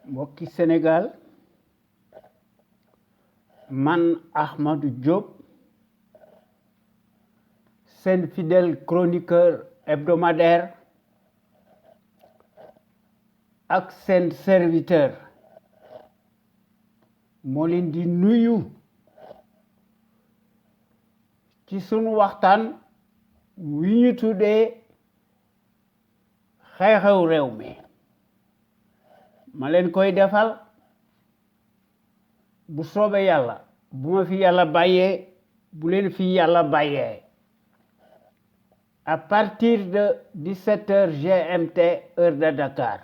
mbokki Sénégal man Ahmadou Diop seen fidèle chroniqueur hebdomadaire ak seen serviteur moo leen di nuyu ci sunu waxtaan wi ñu tuddee xew-xew réew mi ma leen koy defal bu soobee yàlla bu ma fi yàlla bàyyee bu leen fi yàlla bàyyee à partir de 17h GMT heure de Dakar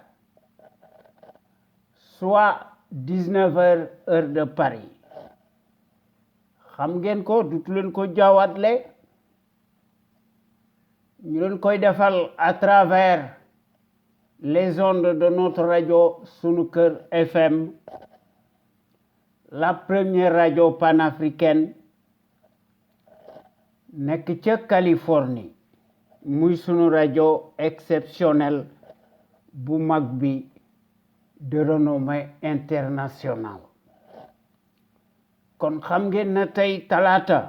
soit 19h heure de Paris xam ngeen ko dutu leen ko jaawatle ñu leen koy defal à travers les ondes de notre radio Sunu Kër FM, la première radio panafricaine nekk ca Californie muy sunu radio exceptionnelle bu mag bi de renommée internationale kon xam ngeen na tey talaata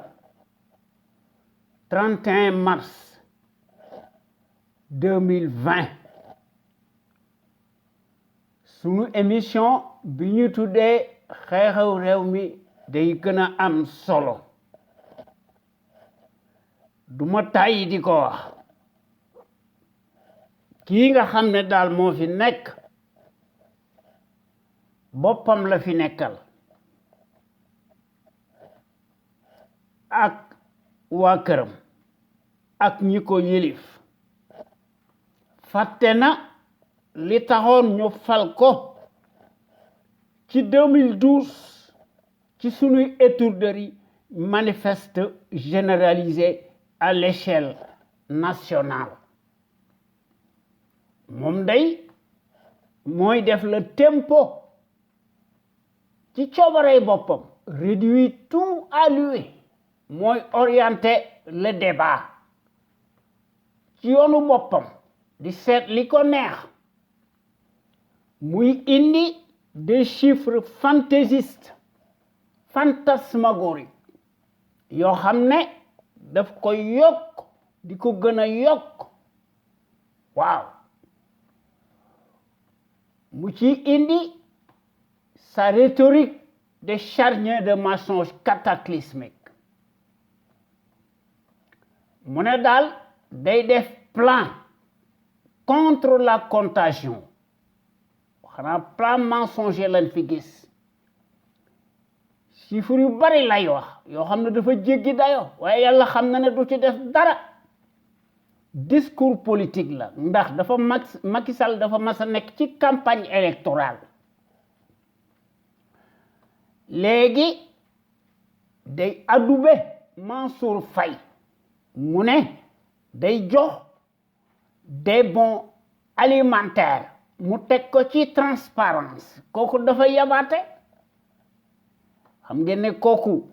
31 mars 2020 sunu émission bi ñu tuddee xew-xew réew mi day gën a am solo duma tàyyi di ko wax kii nga xam ne daal moo fi nekk boppam la fi nekkal ak waa këram ak ñi ko yilif fàtte na li taxoon ñu fal ko ci 2012 ci sunuy étourderie manifeste généralisé à l'échelle nationale moom day mooy def le tempo ci coobarey boppam réduit tout à lui mooy orienter le débat ci yoonu boppam di seet li ko neex muy indi des chiffres fantaisistes fantasmagoriques yoo xam ne daf ko yokk di ko gën a yokk waaw mu ci indi sa rhétorique de charnier de mensonges cataclysmique mu ne daal day def plan contre la contagion xanaa plan mensonger lañ fi gis chiffres yu bari lay wax yoo xam ne dafa jéggi dayo waaye yàlla xam na ne du ci def dara discours politique la ndax dafa Macky Sall dafa mas a nekk ci campagne électorale léegi day adoubé Mansour Faye mu ne day jox des bons alimentaires mu teg ko ci transparence kooku dafa yabaate xam ngeen ne kooku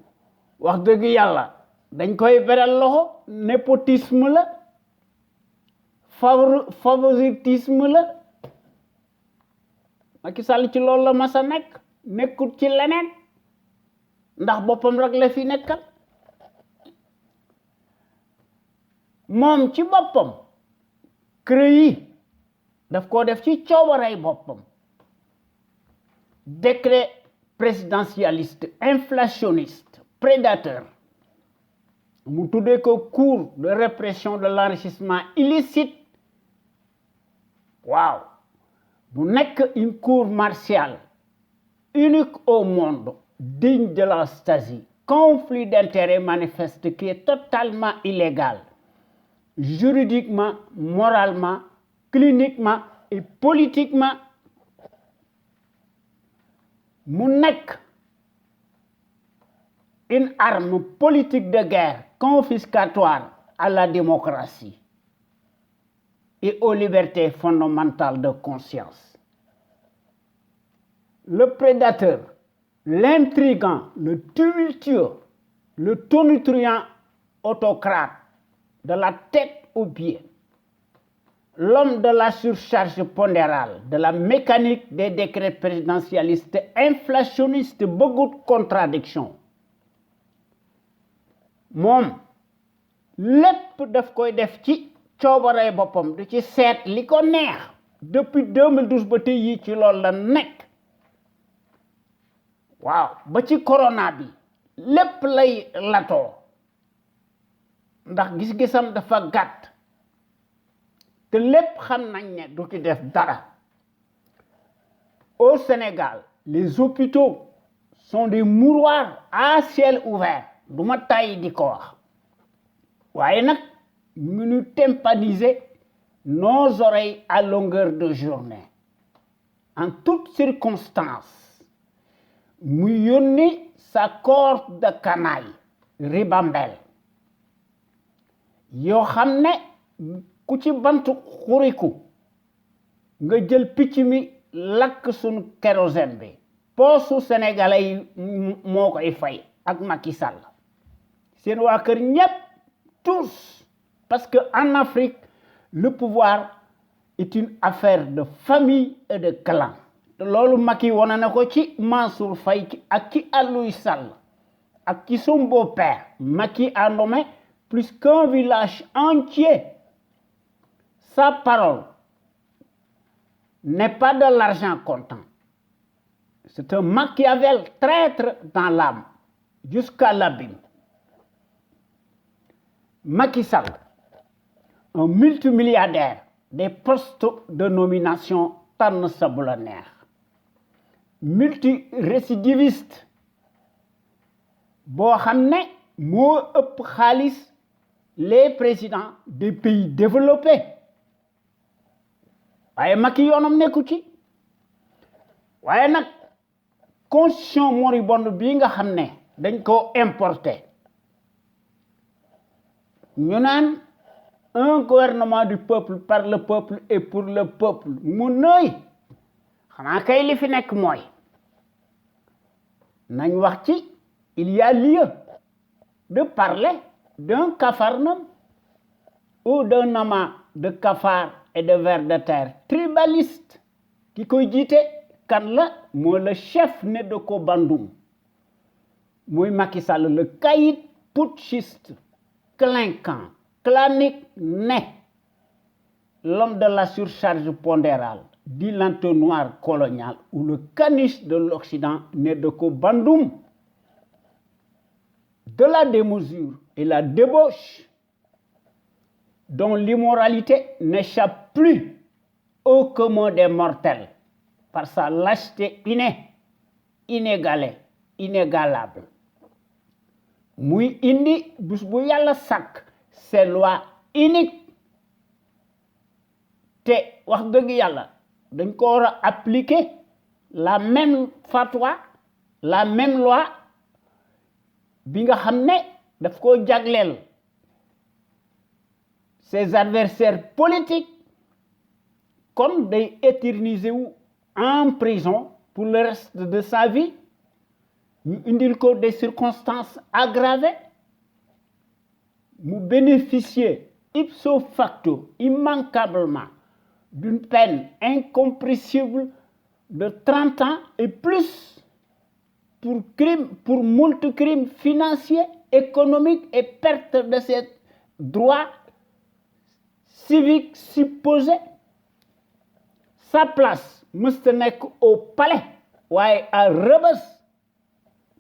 wax dëgg yàlla dañ koy beral loxo népotisme la favoritisme la Macky Sall ci loolu la mas a nekk nekkut ci leneen ndax boppam rek la fi nekkal moom ci boppam CREI yi daf koo def ci coobarey boppam décret présidentialiste inflationniste prédateur mu tuddee ko cour de répression de l'enrichissement illicite waaw bu nekk une cour martiale unique au monde digne de la Stasi conflit d'intérêts manifeste qui est totalement illégal juridiquement moralement cliniquement et politiquement mu nekk une arme politique de guerre confiscatoire à la démocratie et aux libertés fondamentales de conscience. Le prédateur, l'intrigant, le tumultueux, le tonitruant autocrate de la tête aux pieds l'homme de la surcharge pondérale, de la mécanique des décrets présidentialistes inflationnistes, beaucoup de contradictions. Mom, lépp daf koy def ci coobaree boppam du ci seet li ko neex depuis 2012 ba tey yi ci loolu la nekk waaw ba ci corona bi lépp lay latoo ndax gis-gisam dafa gàtt te lépp xam nañ ne du ci def dara. Au Sénégal, les hôpitaux sont des mouroirs à ciel ouvert du ma tàyyi di ko wax waaye nag ñu ñu tympaniser nos oreilles à longueur de journée en toutes circonstances mu yónni sa cohorte de canailles ribambelle yoo xam ne ku ci bantu xuriku nga jël picc mi lakk sunu kérosène bi poosu sénégalais yi moo koy fay ak Macky Sall seen waa kër ñépp tous parce que en Afrique le pouvoir est une affaire de famille et de clan te loolu Macky wane na ko ci Mansour Faye ak ci Aliou Sall ak ci son beau-père. Macky a nommé plus qu'un village entier. Sa parole n'est pas de l'argent comptant. C'est un Machiavel traître dans l'âme jusqu'à l'abîme. Macky Sall, un multimilliardaire des postes de nomination tànn sa bu la neex, multirécidiviste boo xam ne moo ëpp xaalis les présidents des pays développés waaye Macky yoonam nekku ci waaye nag constitution moribonde bii nga xam ne dañ ko importer ñu naan un gouvernement du peuple par le peuple et pour le peuple mu nëy xanaa kay li fi nekk mooy nañ wax ci il y a lieu de parler d'un Capharnaüm ou d'un amas de cafards et de vers de terre tribaliste ki koy jiite kan la mooy le chef né de ko Bandoum mooy Macky Sall le caïd putschiste clinquant clanique né l'homme de la surcharge pondérale dit l'entonnoir colonial ou le caniche de l'Occident né de ko Bandoum de la démesure et la débauche dont l'immoralité n'échappe plus au commun des mortels par sa lâcheté innée, inégalée, inégalable. Muy indi bés bu Yàlla sàkk ces lois uniques te wax dëgg Yàlla dañ ko war a appliquer la même fatwa, la même loi bi nga xam ne daf ko jagleel ses adversaires politiques comme day éterniser wu en prison pour le reste de sa vie ñu indil ko des circonstances aggravées mu bénéficier ipso facto immanquablement d'une peine incompressible de 30 ans et plus pour moult crimes financiers, économiques et perte de ses droits civiques supposés. Sa place mësta nekk au palais waaye à Rebeuss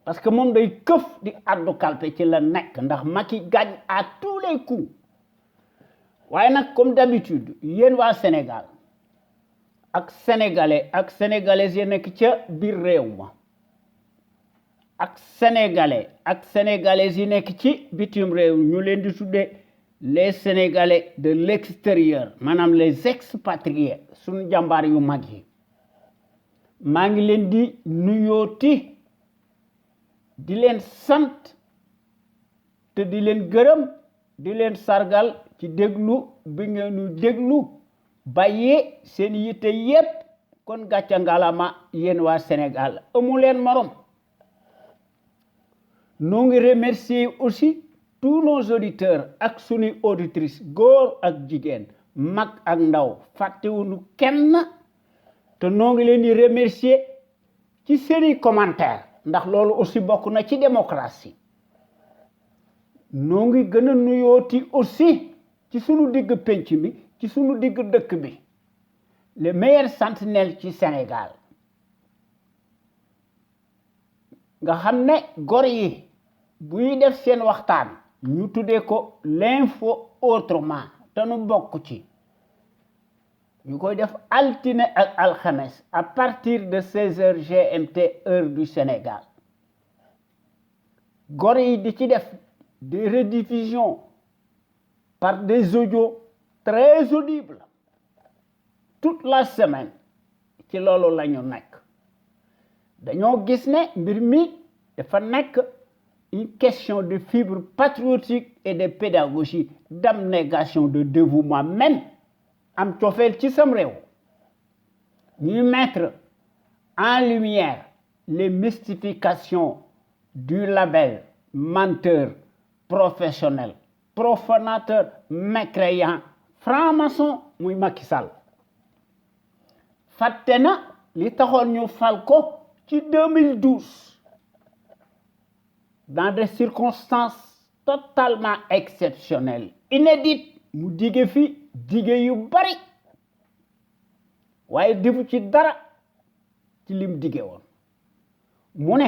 parce que moom day këf di addu kalpe ci la nekk ndax Macky gagne à tous les coups waaye nag comme d'habitude yéen waa Sénégal ak sénégalais ak sénégalaises yi nekk ca biir réew ma ak sénégalais ak sénégalaises yi nekk ci bitim réew ñu leen di tuddee les sénégalais de l'extérieur maanaam les expatriés suñu jàmbaar yu mag yi maa ngi leen di nuyooti di leen sant te di leen gërëm di leen sargal ci déglu bi ngeen ñu déglu bàyyee seen yitte yépp kon gàcca ngalama yéen waa Sénégal amu leen morom noo ngi remercier aussi tous nos auditeurs ak suñuy auditrices góor ak jigéen mag ak ndaw fàttewuñu kenn te noo ngi leen di remercier ci seeni commentaire ndax loolu aussi bokk na ci démocratie noo ngi gën a nuyooti aussi ci sunu digg penc mi ci sunu digg dëkk bi les meilleurs sentinelles ci Sénégal nga xam ne gor yi bu ñuy def seen waxtaan ñu tuddee ko l'info autrement te nu bokk ci ñu koy def altine ak alxames à partir de 16h GMT heure du Sénégal gor yi di ci def des rediffusions par des audios très audibles toute la semaine ci loolu la ñu nekk dañoo gis ne mbir mi dafa nekk une question de fibre patriotique et de pédagogie d'abnégation de dévouement même am cofeel ci sam réew ñuy mettre en lumière les mystifications du label menteur professionnel profanateur mécréant franc-maçon muy Macky Sall fàtte na li taxoon ñu fal ko ci 2012 dans des circonstances totalement exceptionnelles inédites mu dige fi dige yu bari waaye defu ci dara ci lim dige woon mu ne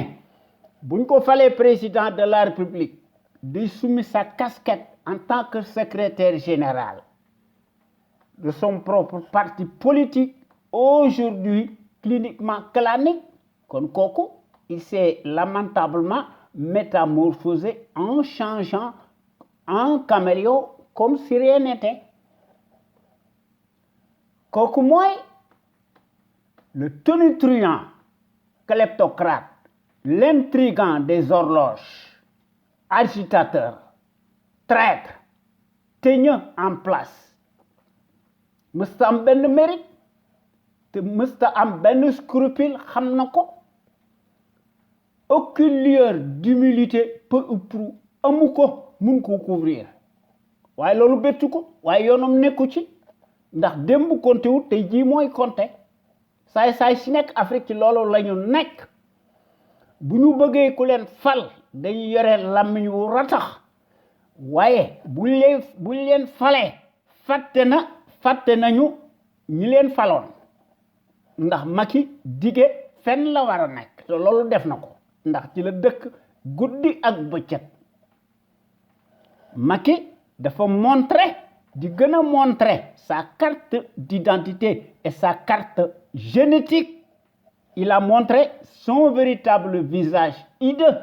buñ ko falee président de la République di summi sa casquette en tant que secrétaire général de son propre parti politique aujourd'hui cliniquement clanique kon kooku il s'est lamentablement métamorphosé en changeant en caméléon comme si rien n'était kooku mooy le tonitruant kleptocrate l'intrigant des horloges agitateur traître teigneux en place mësta am benn mérite te mësta am benn scrupule xam na ko aucune lueur d'humilité peu ou prou amu ko mun ko couvrir waaye loolu bettu ko waaye yoonam nekku ci ndax démb compté wut tey jii mooy compté saay si nekk Afrique ci loolu la ñu nekk bu ñu bëggee ku leen fal dañuy yore làmmiñ wu ratax waaye buñ leen falee fàtte nañu ñi leen faloon ndax Macky dige fenn la war a nekk te loolu def na ko ndax ci la dëkk guddi ak bëccëg Macky dafa di gën a montrer sa carte d'identité et sa carte génétique il a montré son véritable visage hideux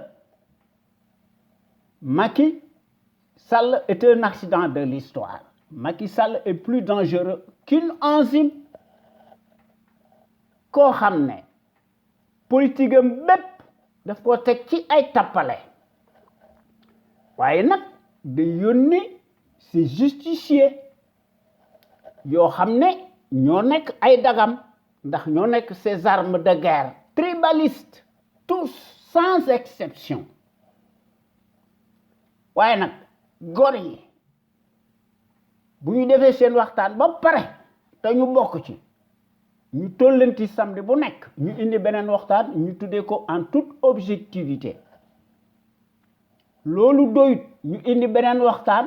Macky Sall est un accident de l'histoire Macky Sall est plus dangereux qu'une enzyme koo xam ne politique am bépp daf ko teg ci ay tappale waaye nag da yónni ces justiciers yoo xam ne ñoo nekk ay dagam ndax ñoo nekk ces armes de guerre tribalistes tous sans exception waaye nag góor yi bu ñu defee seen waxtaan ba pare te ñu bokk ci ñu tollanti samedi bu nekk ñu indi beneen waxtaan ñu tuddee ko en toute objectivité loolu doyut ñu indi beneen waxtaan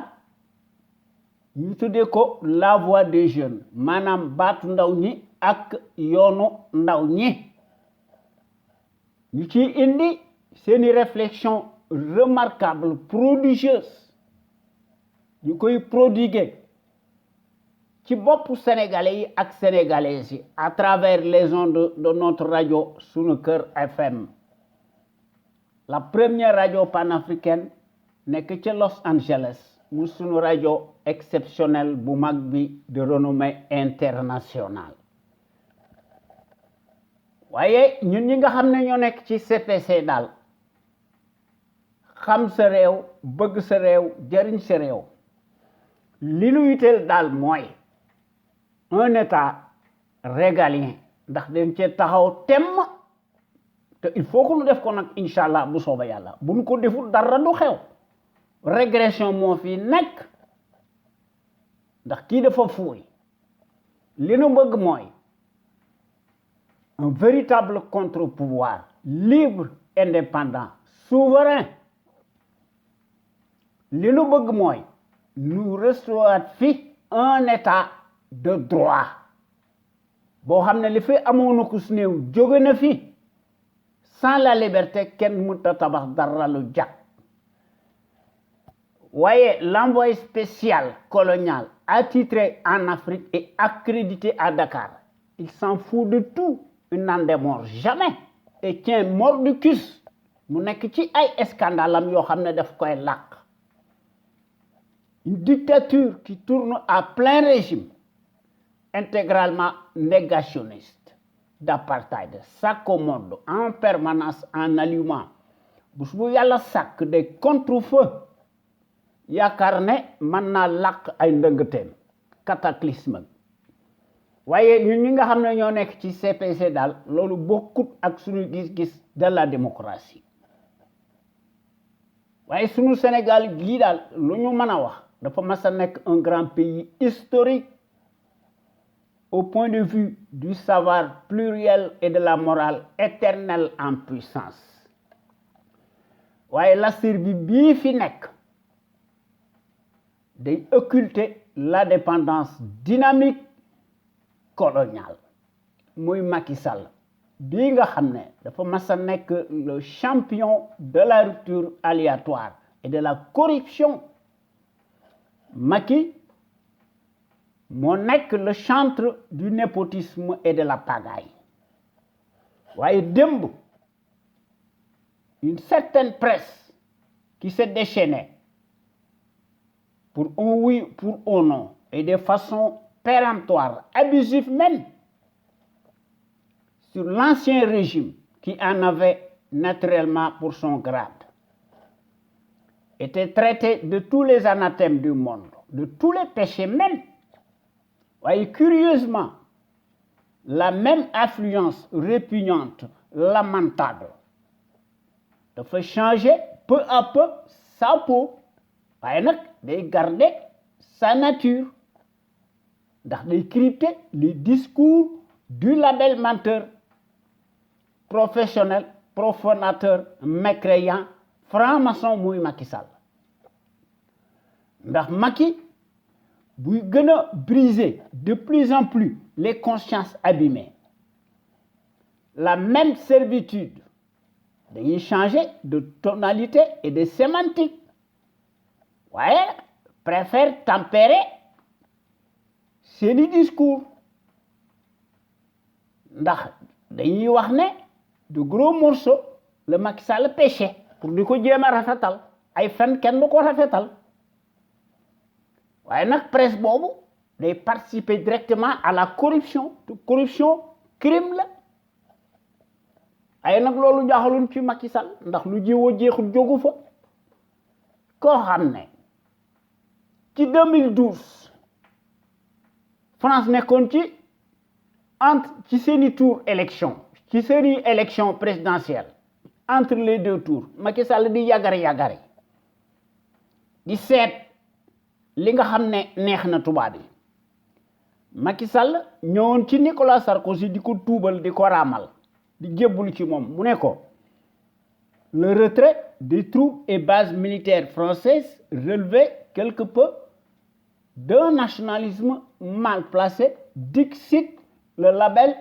ñu tuddee ko la voix des jeunes maanaam baatu ndaw ñi ak yoonu ndaw ñi ñu ciy indi seeni réflexion remarquable prodigieuse ñu koy prodiguer ci boppu sénégalais yi ak sénégalaises yi à travers les ondes de notre radio Sunu Kër FM la première radio panafricaine nekk ci Los Angeles mu sunu rajo exceptionnel bu mag bi de renommée internationale waaye ñun ñi nga xam ne ñoo nekk ci CPC daal xam sa réew bëgg sa réew jëriñ sa réew li nu yitteel daal mooy un état régalien ndax dañ cee taxaw temm te il faut que nu def ko nag incha allah bu sooba yàlla bu nu ko deful dara du xew régression moo fi nekk ndax kii dafa fuuy li nu bëgg mooy un véritable contre-pouvoir libre indépendant souverain li nu bëgg mooy nu restaurer fi un état de droit boo xam ne li fi amoon na ku su néew jóge na fi sans la liberté kenn mënut a tabax dara lu jag voyez, l'envoyé spécial colonial attitré en Afrique et accrédité à Dakar. Il s'en fout de tout. Il n'en démord jamais. Et tient mordicus. Mu nekk ci ay scandale am yoo xam ne daf koy làq. Une dictature qui tourne à plein régime, intégralement négationniste, d'apartheid, s'accommode en permanence en allumant bés bu yàlla sàkk des contre-feux yaakaar ne mën naa làq ay ndëngteem cataclysme waaye ñun ñi nga xam ne ñoo nekk ci CPC daal loolu bokkut ak suñu gis-gis de la démocratie waaye suñu Sénégal gii daal lu ñu mën a wax dafa mas a nekk un grand pays historique au point de vue du savoir pluriel et de la morale éternelle en puissance waaye lasir bi bii fi nekk day occulter la dépendance dynamique coloniale muy Macky Sall bii nga xam ne dafa mas a nekk le champion de la rupture aléatoire et de la corruption Macky moo nekk le chantre du népotisme et de la pagaille waaye démb une certaine presse qui s'est déchaînée pour un oui, pour un non, et de façon péremptoire, abusive même, sur l'ancien régime qui en avait naturellement pour son grade, était traité de tous les anathèmes du monde, de tous les péchés même. Et curieusement, la même influence répugnante, lamentable, de faire changer peu à peu sa peau. waaye nag day garder sa nature ndax day crypter les discours du label menteur professionnel profanateur mécréant franc-maçon muy Macky Sall ndax Macky buy gën a briser de plus en plus les consciences abîmées la même servitude dañuy changer de tonalité et de sémantique waaye préfère tempérer seeni discours ndax dañuy wax ne de gros morceaux le Macky Sall péché pour di ko jéem a rafetal ay fen kenn du ko rafetal waaye nag presse boobu day participer directement à la corruption te corruption crime la ay nag loolu jaaxalun ci Macky Sall ndax lu jiwoo jeexul jógu fa koo xam ne ci 2012 France nekkoon ci entre ci seeni tour élection ci seeni élection présidentielle entre les deux tours Macky Sall di yagari di seet li nga xam ne neex na tubaab yi Macky Sall ñëwoon ci Nicolas Sarkozy di ko tuubal di ko raamal di jébbulu ci moom mu ne ko le retrait des troupes et bases militaires françaises relevait quelque peu d'un nationalisme mal placé dixit le label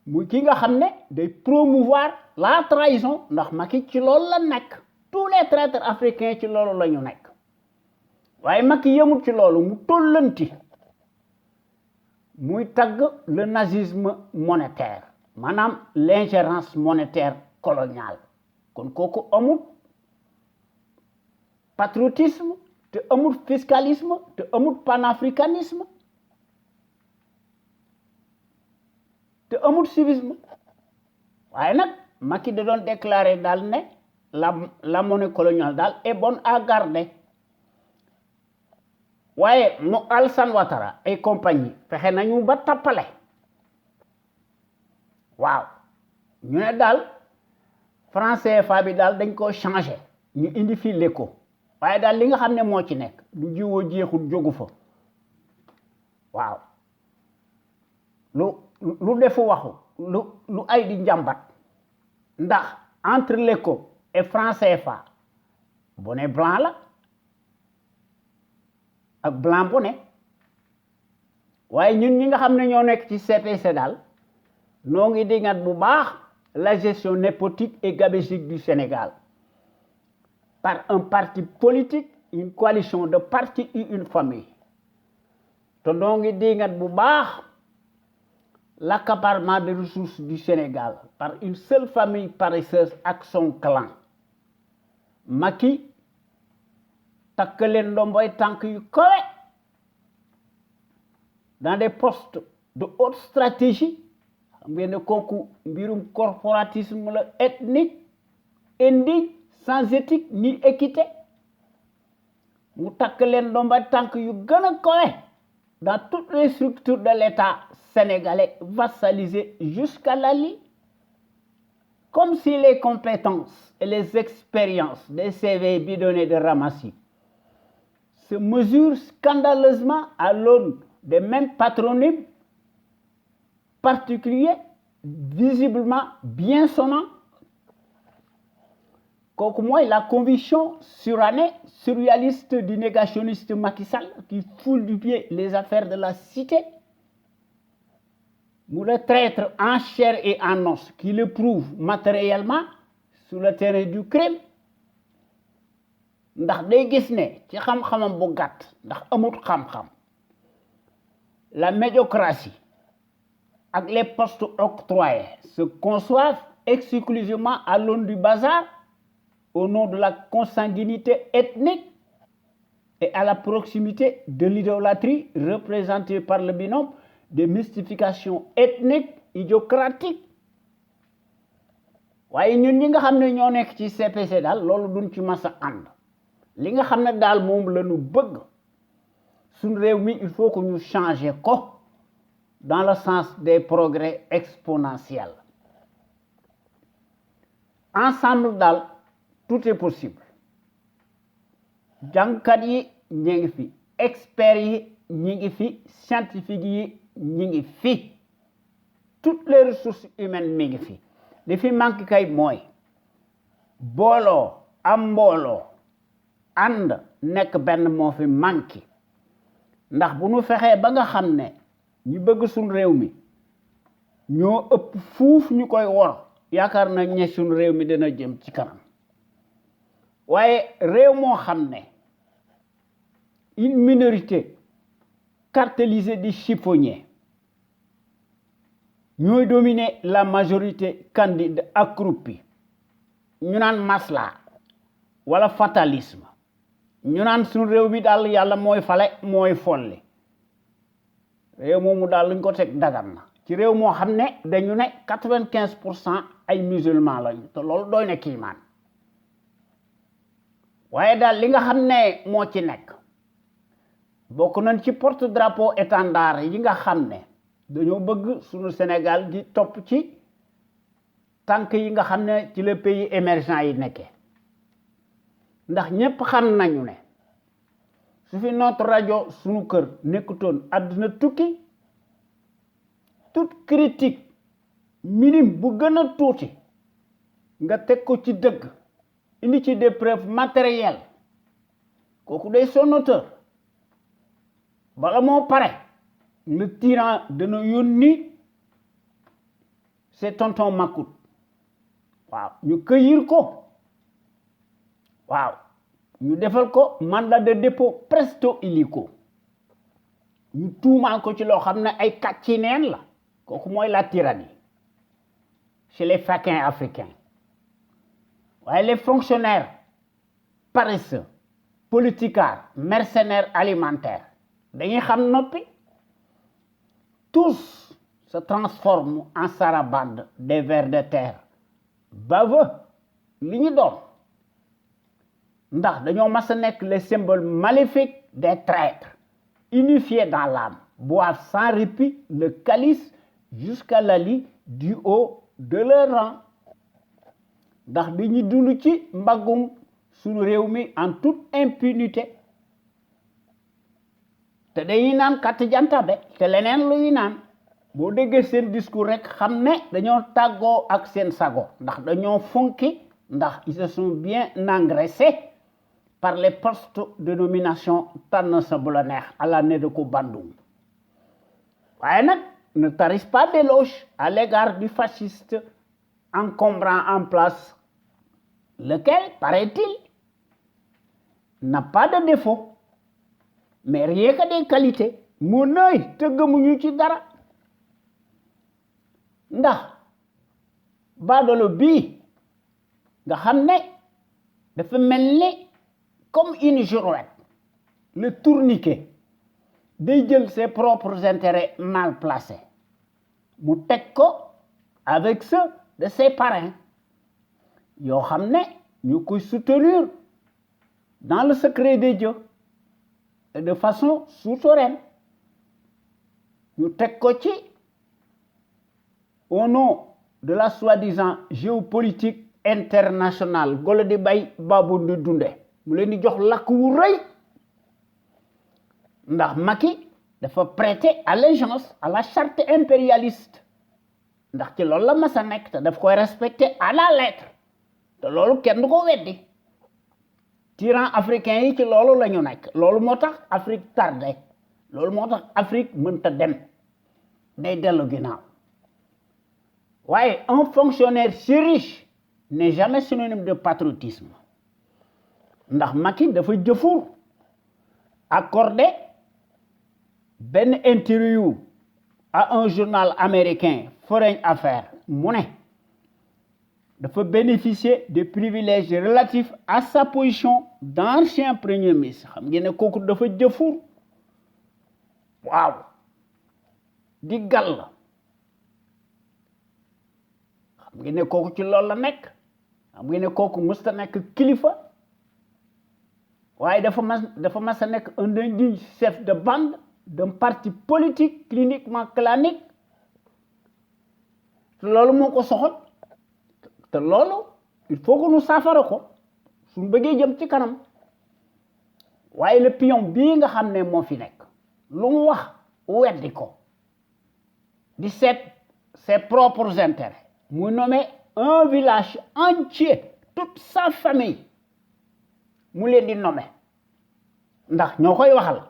muy ki nga xam ne day promouvoir la trahison ndax Macky ci loolu la nekk tous les traîtres africains ci loolu la ñu nekk waaye Macky yemul ci loolu mu tollanti muy tagg le nazisme monétaire maanaam l'ingérence monétaire coloniale kon kooku amul patriotisme te amul fiscalisme te amul panafricanisme te amul civisme waaye nag Macky da doon déclarer daal ne la monnaie coloniale daal est bonne à garder waaye mu Alassane Ouattara et compagnie fexe nañu ba tappale waaw ñu ne daal franc CFA bi daal dañ ko changé ñu indi fii l'éco waaye daal li nga xam ne moo ci nekk lu jiwoo jeexul jógu fa waaw lu defu waxu lu ay di njàmbat ndax entre l'éco et franc CFA bonnet blanc la ak blanc bonnet waaye ñun ñi nga xam ne ñoo nekk ci CPC daal noo ngi dingat bu baax la gestion népotique et gabégique du Sénégal par un parti politique, une coalition de partis et une famille. te noo ngi dingat bu baax l'accaparement des ressources du Sénégal par une seule famille paresseuse ak son clan. Macky takk leen ndomboy tànk yu kawe dans des postes de haute stratégie xam ngeen ne kooku mbirum corporatisme la ethnique indigne sans éthique ni équité mu takk leen ndomboy tànk yu gën a kawe dans toutes les structures de l'État sénégalais vassalisées jusqu'à l'ALI, comme si les compétences et les expériences des CV bidonnés de Ramassi se mesurent scandaleusement à l'aune des mêmes patronymes particuliers, visiblement bien sonnants. Kooku mooy la conviction surannée, surréaliste du négationniste Macky Sall qui foule du pied les affaires de la cité. Mu le traître en chair et en os qui le prouve matériellement sur le terrain du crime ndax day gis ne ci xam-xamam bu gàtt ndax amut xam-xam la médiocratie ak les postes octroyés se conçoivent exclusivement à l'aune du bazar au nom de la consanguinité ethnique et à la proximité de l'idolâtrie représentée par le binôme de mystification ethnique idiocratique waaye ñun ñi nga xam ne ñoo nekk ci CPC daal loolu duñ ci mas a ànd li nga xam ne daal moom la ñu bëgg suñ réew mi il faut que ñu changer ko dans le sens des progrès exponentiels ensemble daal tout est possible jàngkat yi ñi ngi fi experts yi ñi ngi fi scientifiques yi ñi ngi fi toutes les ressources humaines mi ngi fi li fi manque kay mooy booloo am mbooloo ànd nekk benn moo fi manque ndax bu ñu fexee ba nga xam ne ñu bëgg suñ réew mi ñoo ëpp fuuf ñu koy wor yaakaar na ñe suñ réew mi dina jëm ci kanam waaye réew moo xam ne une minorité cartélisée des chiffonniers ñooy dominer la majorité candide accroupie ñu naan masla wala fatalisme ñu naan suñu réew mi daal yàlla mooy fale mooy folli réew moomu daal luñ ko teg dagan na ci réew moo xam ne dañu ne 95% ay musulmans lañu te loolu doy na kiimaan waaye daal li nga xam ne moo ci nekk bokk nañ ci porte drapeau étendard yi nga xam ne dañoo bëgg suñu Sénégal di topp ci tànk yi nga xam ne ci le pays émergent yi nekkee ndax ñépp xam nañu ne su fi notre rajo suñu kër nekkutoon àdduna tukki toute critique minime bu gën a tuuti nga teg ko ci dëgg indi ci des preuves matérielles kooku day son auteur bala moo pare le tyran dana yónni c'est tonton Macoute waaw ñu cueillir ko waaw ñu defal ko mandat de dépôt presto illico ñu tuumaal ko ci loo xam ne ay kàcci neen la kooku mooy la tyrannie chez les faquins africains waaye les fonctionnaires paresseux politicards mercenaires alimentaires dañuy xam noppi tous se transforment en sarabande des vers de terre baveux li ñu doon ndax dañoo mas a nekk les symboles maléfiques des traîtres unifiés dans l'âme boivent sans répit le calice jusqu'à l'ali du haut de leur rang ndax dañuy dund ci mbaggum suñu réew mi en toute impunité te dañuy naan kat jantabe te leneen luy naan boo déggee seen discours rek xam ne dañoo tàggoo ak seen sago ndax dañoo funki ndax ils se sont bien engraissés par les postes de nomination tànn sa bu la neex à la ne de ko bandum waaye nag ne tarisse pas d'éloge à l'égard du fasciste encombrant en place lequel, paraît-il, n'a pas de défaut, mais rien que des qualités. Mu nëy te gëmuñu ci dara ndax baadoolo bii nga xam ne dafa mel ni comme une girouette le tourniquet day jël ses propres intérêts mal placés mu teg ko avec ceux de ses parrains yoo xam ne ñu koy soutenir dans le secret des dieux et de façon souterraine ñu teg ko ci au nom de la soi-disant géopolitique internationale golo di bay babu di dunde mu leen di jox lakk wu rëy ndax Macky dafa prêter allégeance à la charte impérialiste ndax ci loolu la mas a nekk te daf koy respecter à la lettre te loolu kenn du ko weddi tyran africain yi ci loolu la ñu nekk loolu moo tax Afrique tardé loolu moo tax Afrique mënta dem day dellu ginnaaw waaye un fonctionnaire si riche n'est jamais synonyme de patriotisme ndax Macky dafa jëfur accordé benn interview à un journal américain Foreign Affairs mu ne dafa bénéficier des privilèges relatifs à sa position d'ancien premier ministre xam ngeen ne kooku dafa jëfur waaw di gàll xam ngeen ne kooku ci loolu la nekk xam ngeen ne kooku mësta nekk kilifa waaye dafa mas a nekk un indigne chef de bande d'un parti politique cliniquement clanique te loolu moo ko soxal te loolu il faut que nu saafara ko suñu bëggee jëm ci kanam waaye le pion bii nga xam ne moo fi nekk lu mu wax weddi ko di seet ses propres intérêts mu nommé un village entier toute sa famille mu leen di nommé ndax ñoo koy waxal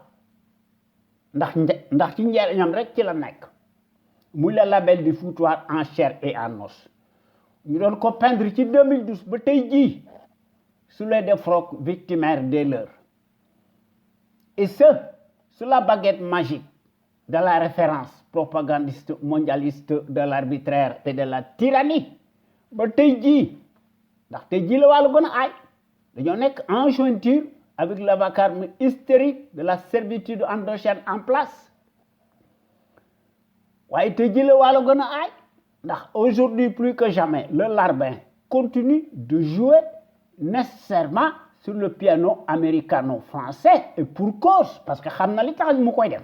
ndax ci njariñam rek ci la nekk muy le label du foutoir en chair et en os ñu doon ko peindre ci 2012 ba tey jii sous les défroques victimaires des leurs et ce sous la baguette magique de la référence propagandiste mondialiste de l'arbitraire et de la tyrannie ba tey jii ndax tey jii la wàllu gën a aay dañoo nekk en jointure avec le vacarme hystérique de la servitude endogène en place waaye tey jii la wàllu gën a aay ndax aujourd'hui plus que jamais le larbin continue de jouer nécessairement sur le piano américano-français et pour cause parce que xam na li tax mu koy def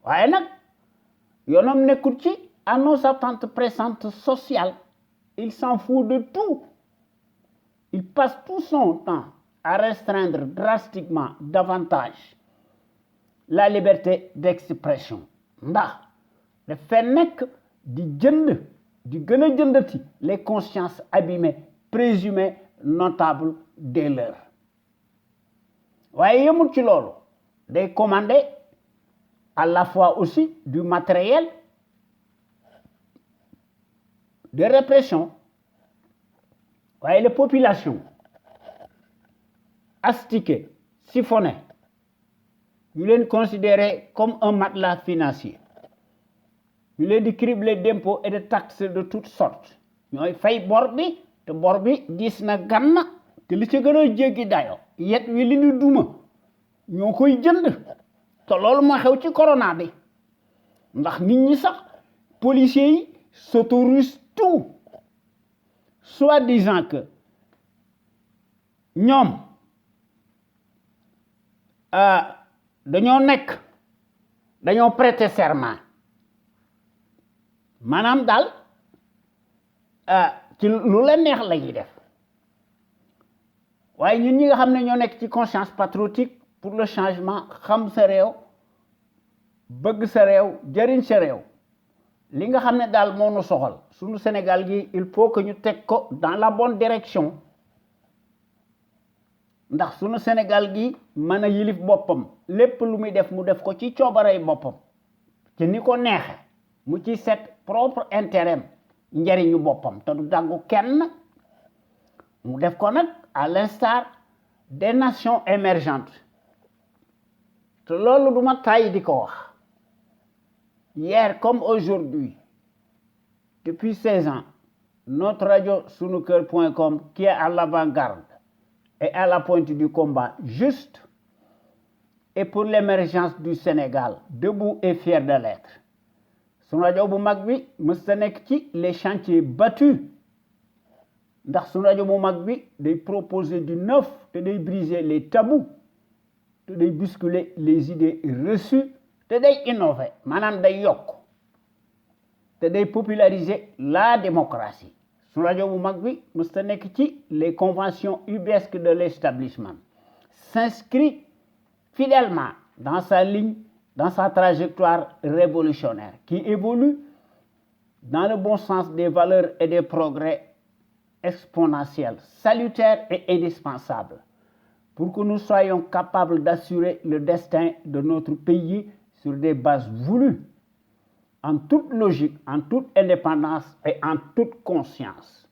waaye nag yoonam nekkul ci à nos attentes pressantes sociales il s'en fout de tout il passe tout son temps à restreindre drastiquement davantage la liberté d'expression ndax dafay nekk di jënd di gën a jëndati les consciences abîmées présumées notables des leurs waaye yemul ci loolu day commander à la fois aussi du matériel de répression waaye les populations astiquées siphonnées ñu leen considérer comme un matelas financier ñu leen di cribler d'impôts et de taxes de toutes sortes ñooy fay bor bi te bor bi diis na gann te li ci gën a jéggi dayo yet wi li ñu duma ñoo koy jënd te loolu moo xew ci corona bi ndax nit ñi sax policiers yi s'autorisent tout soi-disant que ñoom dañoo prêter serment maanaam daal ci lu la neex la ñuy def waaye ñun ñi nga xam ne ñoo nekk ci conscience patriotique pour le changement xam sa réew bëgg sa réew jëriñ sa réew li nga xam ne daal moo nu soxal suñu Sénégal gi il faut que ñu teg ko dans la bonne direction ndax suñu Sénégal gi mën a yilif boppam lépp lu muy def mu def ko ci coobarey boppam ci ni ko neexe mu ci set propre intérêt njariñu boppam te du dàggu kenn mu def ko nag à l'instar des nations émergentes te loolu duma tàyyi di ko wax hier comme aujourd'hui depuis 16 ans notre radio sunuker.com qui est à l'avant-garde et à la pointe du combat juste et pour l'émergence du Sénégal debout et fier de l'être sunu rajo bu mag bi mës ta nekk ci les chantiers battus ndax sunu rajo bu mag bi day proposer du neuf te day briser les tabous te day bousculer les idées reçues te day innover maanaam day yokk te day populariser la démocratie sunu rajo bu mag bi mës ta nekk ci les conventions ubuesques de l'établissement s'inscrit fidèlement dans sa ligne dans sa trajectoire révolutionnaire qui évolue dans le bon sens des valeurs et des progrès exponentiels, salutaires et indispensables pour que nous soyons capables d'assurer le destin de notre pays sur des bases voulues, en toute logique, en toute indépendance et en toute conscience.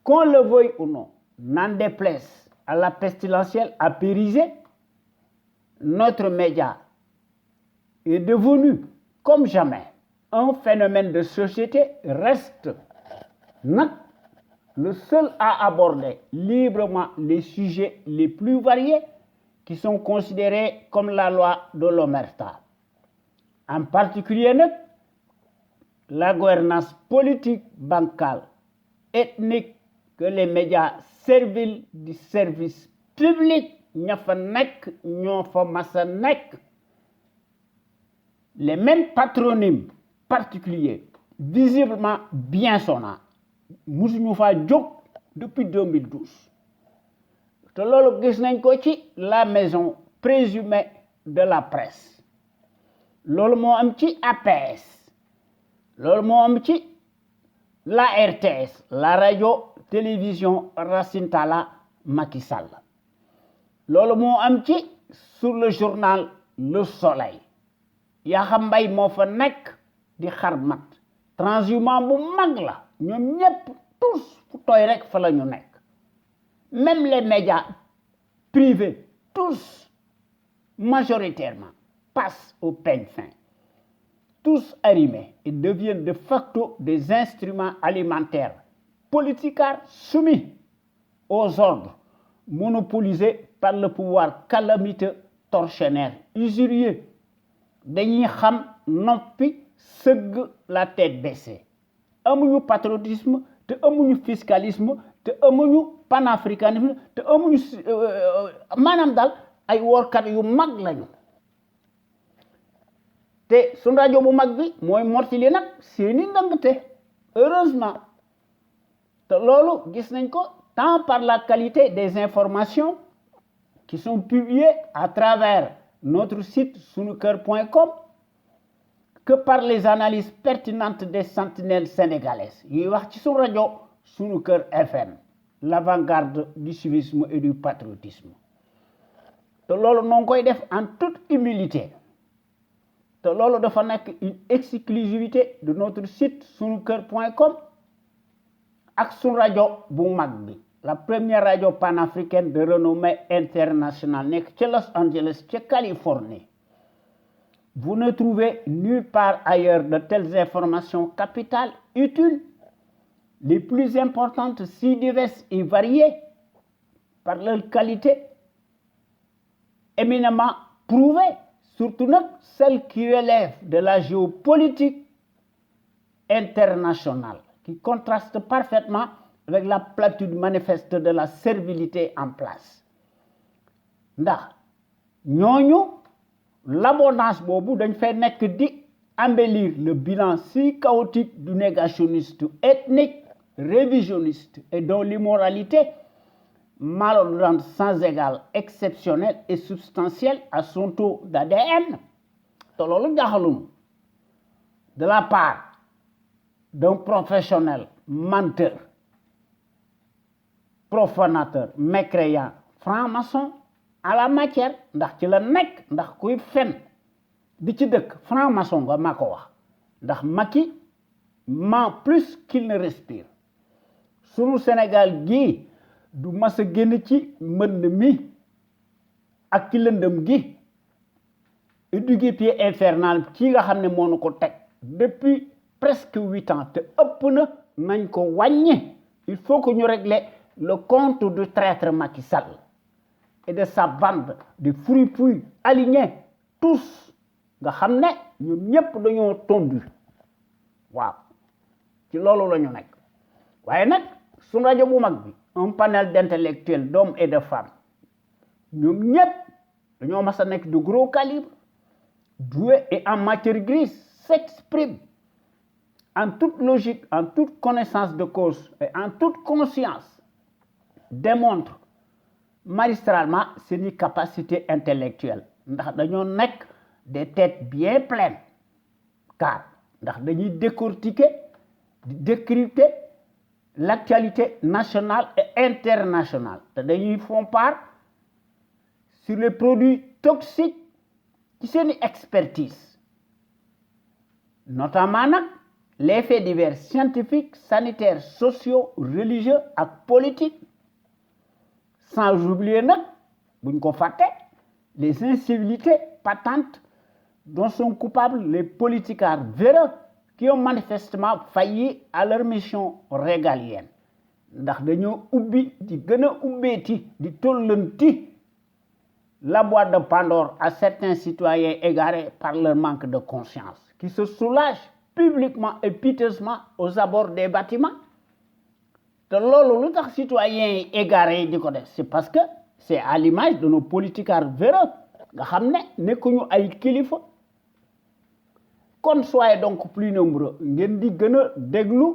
Qu'on le veuille ou non, n'en déplaise à la pestilentielle apérisée, notre média est devenu, comme jamais, un phénomène de société, reste le seul à aborder librement les sujets les plus variés qui sont considérés comme la loi de l'omerta. En particulier, la gouvernance politique, bancale, ethnique, que les médias serviles du service public ña fa nekk ñoo fa masa nekk les mêmes patronymes particuliers visiblement bien sonnants musuñu faa jóg depuis 2012 te loolu gis nañ ko ci la maison présumée de la presse loolu moo am ci APS loolu moo am ci la RTS la radio télévision Racine Talla Macky Sall loolu moo am ci sur le journal Le Soleil Yakham Mbaye moo fa nekk di xarmat transhumant bu mag la ñoom ñépp tous fu tooy rek fa la ñu nekk même les médias privés tous majoritairement passent au peigne fin tous arrimés et deviennent de facto des instruments alimentaires politicards soumis aux ordres monopolisés par le pouvoir calamiteux tortionnaire usurier dañuy xam noppi sëgg la tête baissée amuñu patriotisme te amuñu fiscalisme te amuñu panafricanisme te amuñu maanaam daal ay workat yu mag lañu te suñu rajo bu mag bi mooy mortili nag seeni ndëngte heureusement te loolu gis nañ ko tant par la qualité des informations qui sont publiées à travers notre site sunuker.com que par les analyses pertinentes des sentinelles sénégalaises yuy wax ci suñu rajo Sunuker FM l'avant-garde du civisme et du patriotisme te loolu noo ngi koy def en toute humilité te loolu dafa nekk une exclusivité de notre site sunuker.com ak suñu rajo bu mag bi la première radio panafricaine de renommée internationale nekk ci Los Angeles ci Californie. Vous ne trouvez nulle part ailleurs de telles informations capitales, utiles, les plus importantes, si diverses et variées, par leur qualité, éminemment prouvée, surtout celles qui relèvent de la géopolitique internationale, qui contraste parfaitement avec la platitude manifeste de la servilité en place. Ndax ñooñu l'abondance boobu dañ fay nekk di embellir le bilan si chaotique du négationniste ethnique, révisionniste et dont l'immoralité malodorante sans égal, exceptionnel et substantiel à son taux d'ADN, de la part d'un professionnel menteur, profanateur, mécréant, franc-maçon à la matière, ndax ci la nek, ndax kuy fen di ci dëkk franc-maçon nga mako wax, ndax Macky ment plus qu'il ne respire. Sunu Sénégal gi du mas a génn ci mbënd mi ak ci lëndëm gi du pied infernal ki nga xam ne moo nu ko teg depuis presque 8 ans te ëpp na nañ ko wàññi. Il faut que ñu régler le compte du traître Macky Sall et de sa bande de fripouilles alignés tous nga xam ne ñoom ñëpp dañoo tondu waaw ci loolu la ñu nekk. waaye nag suñu rajo bu mag bi un panel d'intellectuels, d'hommes et de femmes ñoom ñëpp dañoo mas a nekk de gros calibre, doués et en matière grise, s'expriment en toute logique, en toute connaissance de cause et en toute conscience, démontrent magistralement ses capacités intellectuelles. Ndax dañoo nekk des têtes bien pleines, car ndax dañuy décortiquer, décrypter l'actualité nationale et internationale. Ils font part sur les produits toxiques qui sont une expertise. Notamment les faits divers scientifiques, sanitaires, sociaux, religieux et politiques. Sans oublier les incivilités patentes dont sont coupables les politiciens véreux qui ont manifestement failli à leur mission régalienne. Ndax dañoo ubbi di gëna ubbeeti di tollanti la boîte de Pandore à certains citoyens égarés par leur manque de conscience, qui se soulagent publiquement et piteusement aux abords des bâtiments. Te loolu lu tax citoyens égarés di ko def, c'est parce que c'est à l'image de nos politiciens véreux nga xam ne nekkuñu ay kilifa. Kon soyez donc plus nombreux ngeen di gën a déglu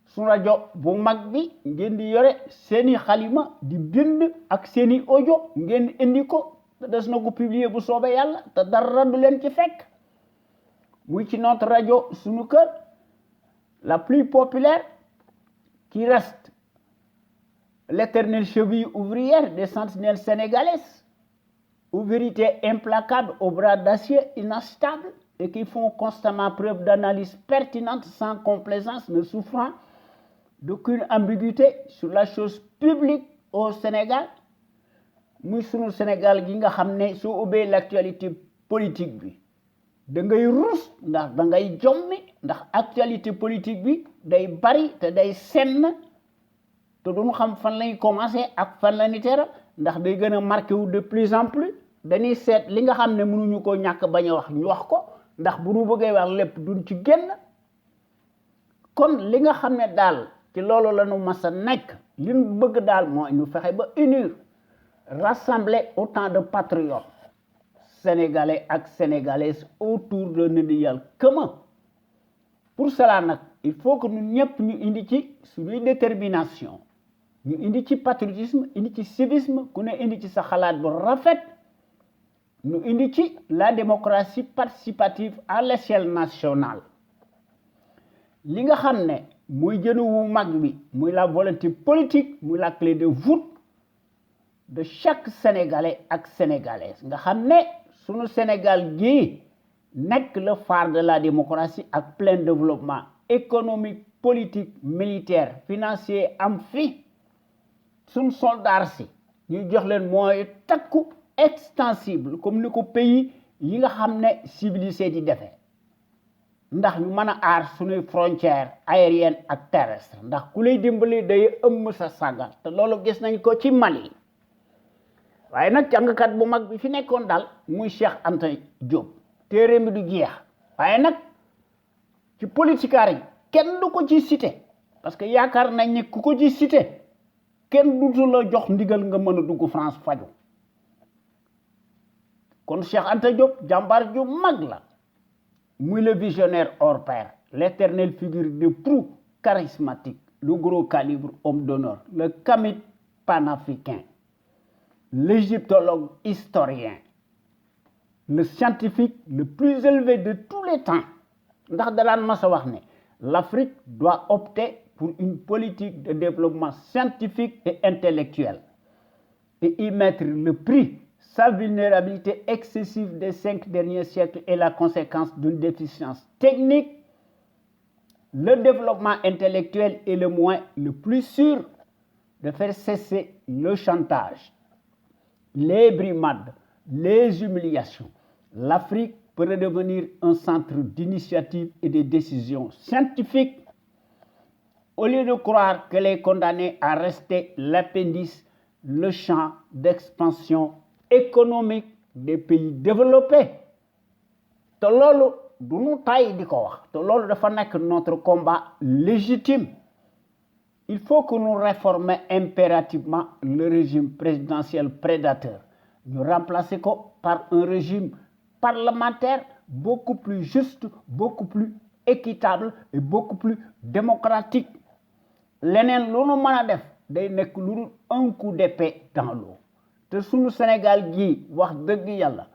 suñu rajo bu mag bi, ngeen di yore seeni xalima di bind ak seeni audio ngeen indi ko te des na ko publier bu soobee yàlla te dara du leen ci fekk. Muy ci notre rajo sunu kër, la plus populaire, qui reste l'éternelle cheville ouvrière des sentinelles sénégalaises, aux vérités implacables, aux bras d'acier inachetables, et qui font constamment preuve d'analyse pertinente sans complaisance, ne souffrant d'aucune ambiguïté sur la chose publique au Sénégal. Muy sunu Sénégal gi nga xam ne soo ubbee l'actualité politique bi da ngay rus ndax da ngay jommi ndax actualité politique bi day bari te day senn te duñu xam fan lañuy commencer ak fan la ñuy teral ndax day gën a marqué wu de plus en plus. Dañuy seet li nga xam ne mënuñu ko ñàkk bañ a wax ñu wax ko ndax bu ñu bëggee wax lépp duñ ci génn. Kon li nga xam ne daal ci loolu la ñu mas a nekk li ñu bëgg daal mooy ñu fexe ba unir, rassembler autant de patriotes sénégalais et sénégalaises autour d'un idéal commun. Pour cela, il faut que nous ñëpp indi ci suñuy détermination, ñu indi ci patriotisme, indi ci civisme, ku ne indi ci sa xalaat bu rafet, ñu indi ci la démocratie participative à l'échelle nationale. Li nga xam ne muy jënu wu mag bi, muy la volonté politique, muy la clé de voûte de chaque Sénégalais et Sénégalaise. Nga xam ne sunu Sénégal gi nekk le phare de la démocratie ak plein développement économique, politique, militaire, financier am fi sunu soldats si ñu jox leen moyens takku extensible comme ni ko pays yi nga xam ne civilisé di defee ndax ñu mën a aar sunuy frontières aériennes ak terrestres ndax ku lay dimbali day ëmm sa sagal te loolu gis nañ ko ci Mali. waaye nag jàngkat bu mag bi fi nekkoon daal muy Cheikh Anta Diop téere mi du jeex waaye nag ci politikaar yi kenn du ko ci cité parce que yaakaar nañ ne ku ko ci cité kenn dutu la jox ndigal nga mën a dugg France faju. Kon Cheikh Anta Diop jàmbaar ju mag la muy le visionnaire hors pair, l'éternelle figure de proue charismatique, le gros calibre homme d'honneur, le kamit panafricain, l'égyptologue historien, le scientifique le plus élevé de tous les temps. L'Afrique doit opter pour une politique de développement scientifique et intellectuel et y mettre le prix. Sa vulnérabilité excessive des 5 derniers siècles est la conséquence d'une déficience technique. Le développement intellectuel est le moyen le plus sûr de faire cesser le chantage, les brimades, les humiliations. L'Afrique peut redevenir un centre d'initiative et de décisions scientifiques au lieu de croire qu'elle est condamnée à rester l'appendice, le champ d'expansion économique des pays développés. te loolu du ñu tàyyi di ko wax te loolu dafa nekk notre combat légitime. Il faut que nous réformions impérativement le régime présidentiel prédateur. Nous remplacer par un régime parlementaire beaucoup plus juste, beaucoup plus équitable et beaucoup plus démocratique. Leneen lu nu mën a def day nekk lu dul un coup d'épée dans l'eau. te sunu Sénégal gii wax dëgg yàlla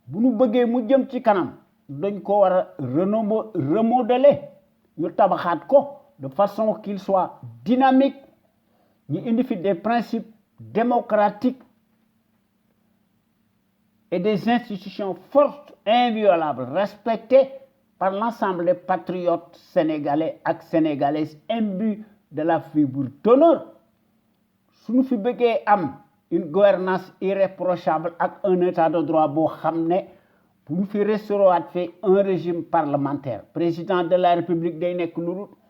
bu nu bëggee mu jëm ci kanam dañ ko war a remodeler ñu tabaxaat ko de façon qu'il soit dynamique, ñu indi fi des principes démocratiques et des institutions fortes, inviolables, respectées par l'ensemble des patriotes sénégalais et sénégalaises imbus de la fibre d'honneur. Si nous avons une gouvernance irréprochable et un état de droit, pour nous restaurer un régime parlementaire. Le président de la République est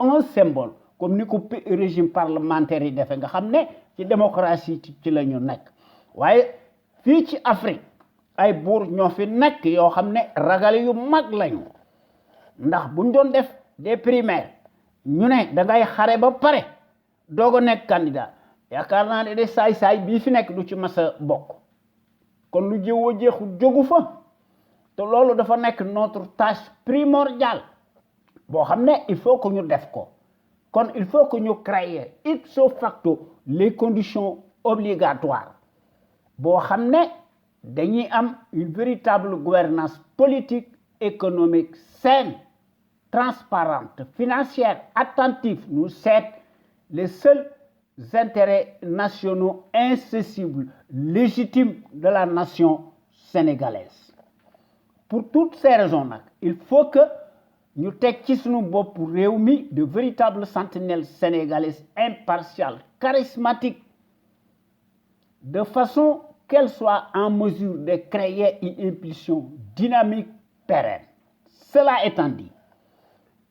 un symbole, comme le régime parlementaire est la démocratie. Mais, ici en Afrique, ay bour ñoo fi nekk yoo xam ne ragal yu mag lañu ndax buñ doon def des primaires ñu ne da ngay xare ba pare doog a nekk candidat yaakaar naa ne de saay-saay bii fi nekk du ci mas a bokk kon lu jëwoo jeexu jógu fa te loolu dafa nekk notre tâche primordiale boo xam ne il faut que ñu def ko kon il faut que ñu créer ipso facto les conditions obligatoires boo xam ne dañuy am une véritable gouvernance politique, économique, saine, transparente, financière, attentive. Nous cèdons les seuls intérêts nationaux incessibles, légitimes de la nation sénégalaise. Pour toutes ces raisons, il faut que nous ayons pour réunir de véritables sentinelles sénégalaises impartiales, charismatiques, de façon qu'elle soit en mesure de créer une impulsion dynamique pérenne. Cela étant dit,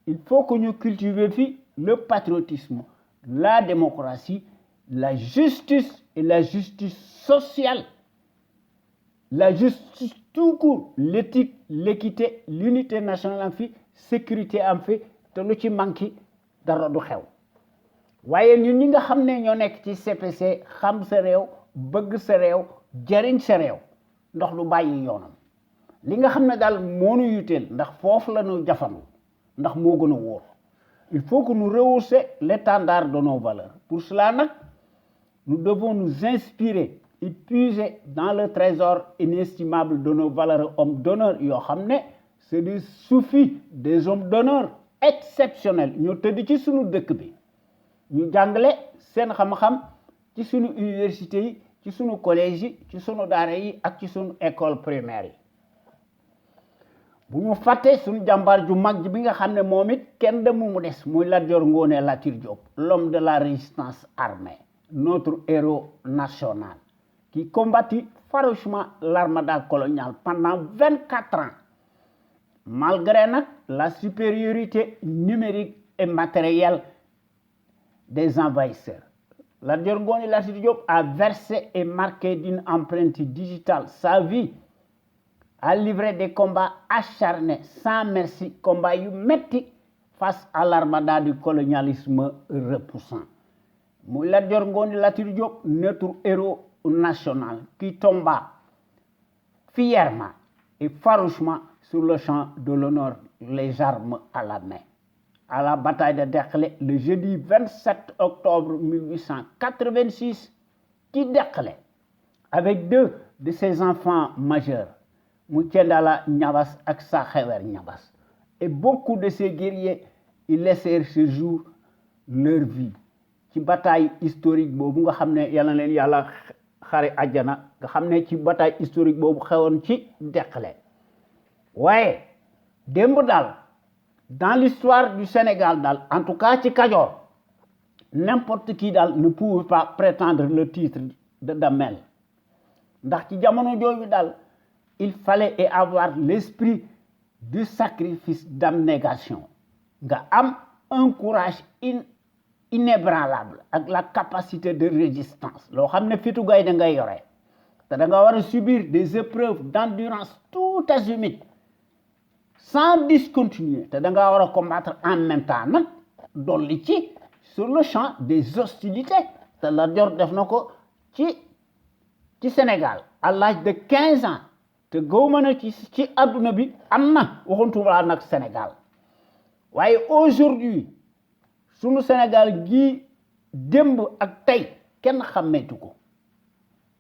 il faut que nous cultivions le patriotisme, la démocratie, la justice et la justice sociale, la justice tout court, l'éthique, l'équité, l'unité nationale en fait, sécurité en fait, te lu ci manki dara du xew. Waye ñun ñi nga xamné ñoo nekk ci CPC xam sa réew, bëgg sa réew, jariñ sa réew ndax lu bàyyi yoonam li nga xam ne daal moo nu yuteel ndax foofu la ñu jafandu ndax moo gën a wóor il faut que nous rehaussions l'étendard de nos valeurs pour cela nag nous devons nous inspirer et puiser dans le trésor inestimable de nos valeurs hommes d'honneur yoo xam ne c'est des soufis des hommes d'honneur exceptionnels ñoo tëdd ci sunu dëkk bi ñu jàngale seen xam-xam ci sunu université yi ci sunu collège yi ci sunu daara yi ak ci sunu école primaire yi bu ñu fàtte sunu jàmbaar ju mag ji bi nga xam ne moom it kenn demul mu des muy Lat Dior Ngoné Latyr Diop l'homme de la résistance armée notre héros national qui combattit farouchement l'armada coloniale pendant 24 ans malgré la supériorité numérique et matérielle des envahisseurs. Lat Dior Ngoné Latyr Diop a versé et marqué d'une empreinte digitale sa vie, a livré des combats acharnés, sans merci, combats metti face à l'armada du colonialisme repoussant. Lat Dior Ngoné Latyr Diop, notre héros national, qui tomba fièrement et farouchement sur le champ de l'honneur, les armes à la main. À la bataille de Derklé, le jeudi 27 octobre 1886, ci Derklé avec 2 de ses enfants majeurs Moutiendala Niabass ak Sakhewer Niabass et beaucoup de ces guerriers ils laissèrent ce jour leur vie ci bataille historique boobu nga xam ne yal na leen yàlla xare àjjana nga xam ne ci bataille historique boobu xewoon ci Derklé waaye démb daal dans l'histoire du Sénégal daal en tout cas ci Kajoor n'importe qui daal ne pouvait pas prétendre le titre de Damel ndax ci jamono jooju daal il fallait avoir l'esprit du sacrifice d'abnégation nga am un courage inébranlable ak la capacité de résistance loo xam ne fitu gaynde ngay yore te da nga war a subir des épreuves d'endurance tout azimut sans discontinuer te da nga war a combattre en même temps nag dolli ci sur le champ des hostilités te Lat Joor def na ko ci Sénégal à l'âge de 15 ans te gëwma na ci adduna bi am na waxuntuma nag Sénégal waaye aujourd'hui sunu Sénégal gii démb ak tey kenn xàmmeetu ko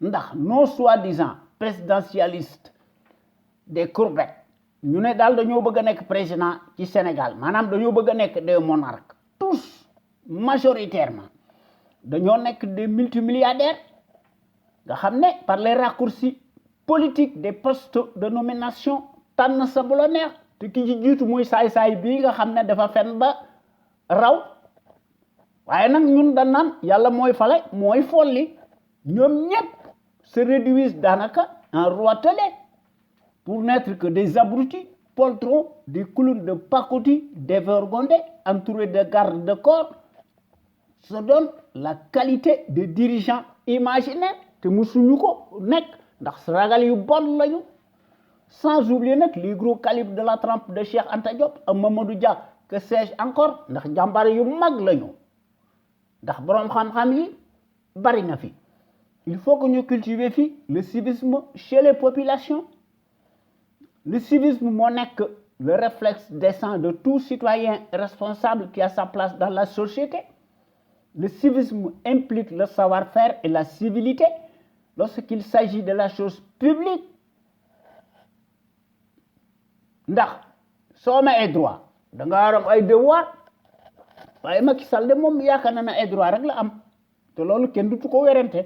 ndax nos soi-disant présidentialistes des courbettes ñu ne daal dañoo bëgg a nekk président ci Sénégal maanaam dañoo bëgg a nekk des monarques tous majoritairement dañoo nekk des multimilliardaires nga xam ne par les raccourcis politiques des postes de nomination tànn sa bu la neex te ki ci jiitu muy saay-saay bii nga xam ne dafa fen ba raw waaye nag ñun dañ naan yàlla mooy fale mooy folli ñoom ñëpp se réduisent daanaka en roitelets pour n'être que des abrutis poltrons des clowns de pacotille dévergondés entourés de gardes de corps se donnent la qualité de dirigeants imaginaires te musuñu ko nekk ndax ragal yu bon lañu sans oublier nag les gros calibres de la trempe de Cheikh Anta Diop ak Mamadou Dia que sais-je encore ndax jàmbaar yu mag lañu ndax boroom xam-xam yi bari na fi il faut que ñu cultiver fi le civisme chez les populations le civisme moo nekk le réflexe décent de tout citoyen responsable qui a sa place dans la société le civisme implique le savoir-faire et la civilité lorsqu'il s'agit de la chose publique ndax soo amee ay droit da nga war am ay devoir waaye Macky Sall de moom yaakaar na ne ay droit rek la am te loolu kenn du ko werante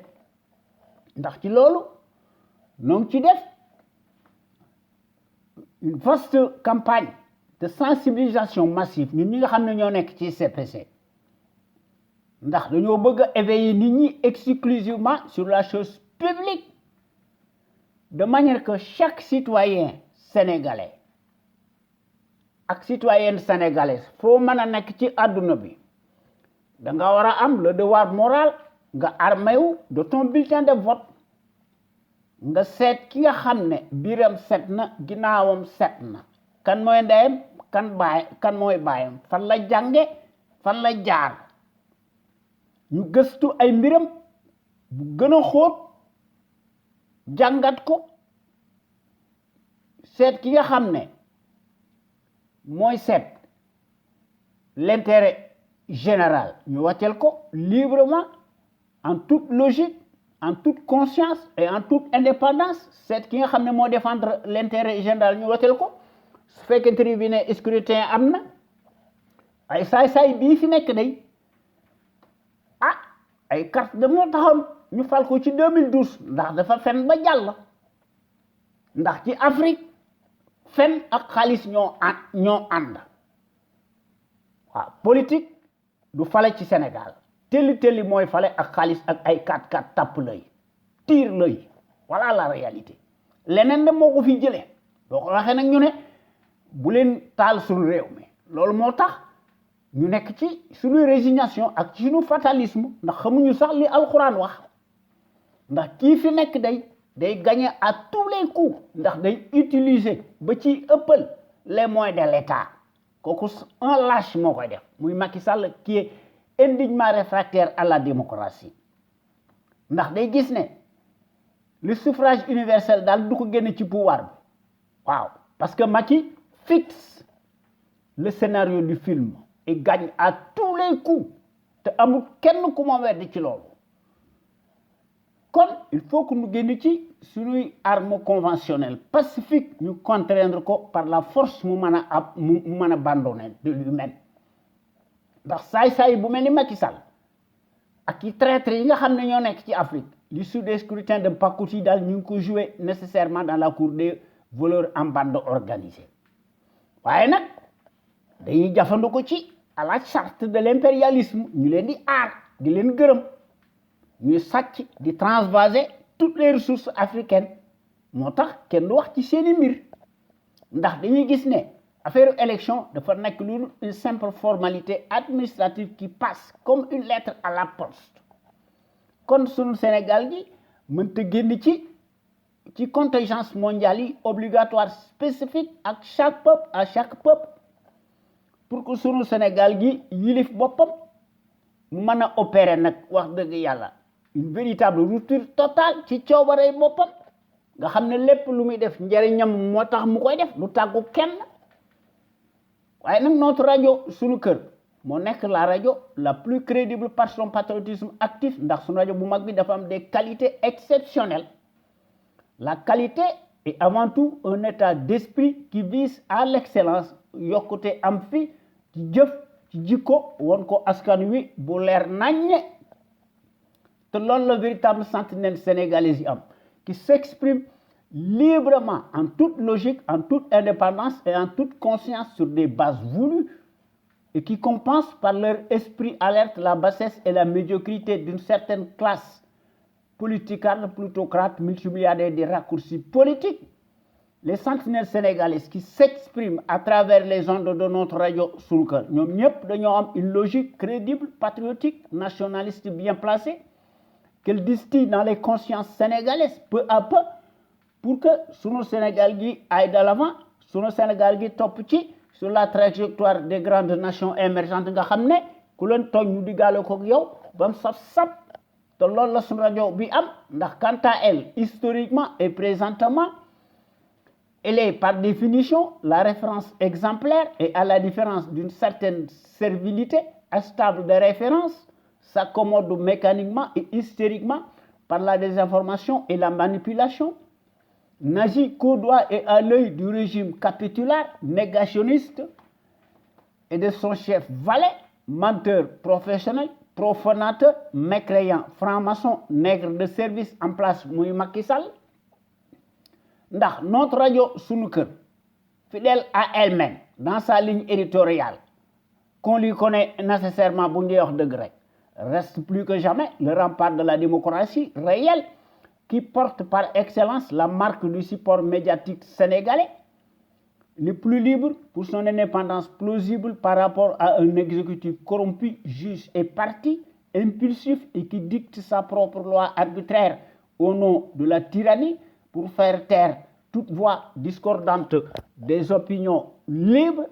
ndax ci loolu noo ngi ci def une vaste campagne de sensibilisation massive ñun ñi nga xam ne ñoo nekk ci CPC ndax dañoo bëgg a éveiller nit ñi exclusivement sur la chose publique de manière que chaque citoyen sénégalais ak citoyenne sénégalaise foo mën a nekk ci àdduna bi da nga war a am le devoir moral nga armé wu de ton bulletin de vote nga seet ki nga xam ne biiram set na ginnaawam set na kan mooy ndeyam kan mooy baayam fan la jànge fan la jaar ñu gëstu ay mbiram bu gën a xóot jàngat ko seet ki nga xam ne mooy seet l'intérêt général ñu wàccel ko librement en toute logique en toute conscience et en toute indépendance seet ki nga xam ne moo défendre l'intérêt général ñu wàccel ko su fekkente ni bi ne scrutin am na ay saay-saay bii fi nekk day ay carte de moo taxoon ñu fal ko ci 2012 ndax dafa fen ba jàll ndax ci Afrique fen ak xaalis ñoo ànd waaw politique du fale ci Sénégal telli mooy fale ak xaalis ak ay 4-4 tapp lay tiir lay voilà la réalité leneen de moo ko fi jëlee boo ko waxee nag ñu ne bu leen taal suñu réew mi loolu moo tax ñu nekk ci suñu résignation ak ci suñu fatalisme ndax xamuñu sax li alxuraan wax ndax kii fi nekk day gagner à tous les coups ndax day utiliser ba ci ëppal les moyens de l'État kooku un lâche moo koy def muy Macky Sall qui est indignement réfractaire à la démocratie ndax day gis ne le suffrage universel daal du ko génne ci pouvoir bi waaw parce que Macky fixe le scénario du film et gagne à tous les coups te amul kenn ku ma weddi ci loolu il faut que nous génn ci suñuy arme conventionnelle pacifique ñu contraindre ko par la force mu mën a abandonner de lui-même ndax saay-saay bu mel ni Macky Sall ak i traître yi nga xam ne ñoo nekk ci Afrique l'issue des scrutins de Pakouti daal ñu ngi ko jouer nécessairement dans la cour des voleurs en bande organisée waaye nag dañuy jafandu ci à la charte de l'impérialisme ñu leen di aar di leen gërëm ñuy sàcc di transvaser toutes les ressources africaines moo tax kenn du wax ci seeni mbir ndax dañuy gis ne affaire élection dafa nekk lu une simple formalité administrative qui passe comme une lettre à la poste kon sunu Sénégal gi mënta génn ci contingence mondiale yi obligatoire spécifique à chaque peuple pour que sunu Sénégal gi yilif boppam mu mën a opérer nag wax dëgg yàlla une véritable rupture totale ci coobarey boppam nga xam ne lépp lu muy def njëriñam moo tax mu koy def du tàggu kenn waaye nag notre rajo sunu kër moo nekk la rajo la plus crédible par son patriotisme actif ndax sunu rajo bu mag bi dafa am des qualités exceptionnelles la qualité est avant tout un état d'esprit qui vise à l'excellence yokkute am fi ci jëf ci jikko won ko askan wi bu leer naññe te loolu la véritable sentinelle sénégalaise yi am qui s'exprime librement en toute logique en toute indépendance et en toute conscience sur des bases voulues et qui compensent par leur esprit alerte la bassesse et la médiocrité d'une certaine classe politicarde plutocrate multimilliardaire des raccourcis politiques. Les sentinelles sénégalaises qui s'expriment à travers les ondes de notre radio sunu kër ñoom ñëpp dañoo am une logique crédible patriotique nationaliste bien placée qu'elle distille dans les consciences sénégalaises peu à peu pour que sunu Sénégal gi aille de l'avant sunu Sénégal gi topp ci sur la trajectoire des grandes nations émergentes nga xam ne ku leen tooñ ñu diggaale ko yow ba mu saf-saf te loolu la sunu rajo bi am ndax quant à elle historiquement et présentement elle est par définition la référence exemplaire et à la différence d'une certaine servilité instable de référence s'accommode mécaniquement et hystériquement par la désinformation et la manipulation, n'agit qu'au doigt et à l'œil du régime capitulaire, négationniste et de son chef valet, menteur professionnel, profanateur, mécréant, franc-maçon, nègre de service en place muy Macky Sall ndax notre rajo sunu kër fidèle à elle-même dans sa ligne éditoriale qu'on lui connaît nécessairement bu ñu wax dëgg rek reste plus que jamais le rempart de la démocratie réelle qui porte par excellence la marque du support médiatique sénégalais le plus libre pour son indépendance plausible par rapport à un exécutif corrompu, juge et parti, impulsif et qui dicte sa propre loi arbitraire au nom de la tyrannie pour faire taire toute voix discordante des opinions libres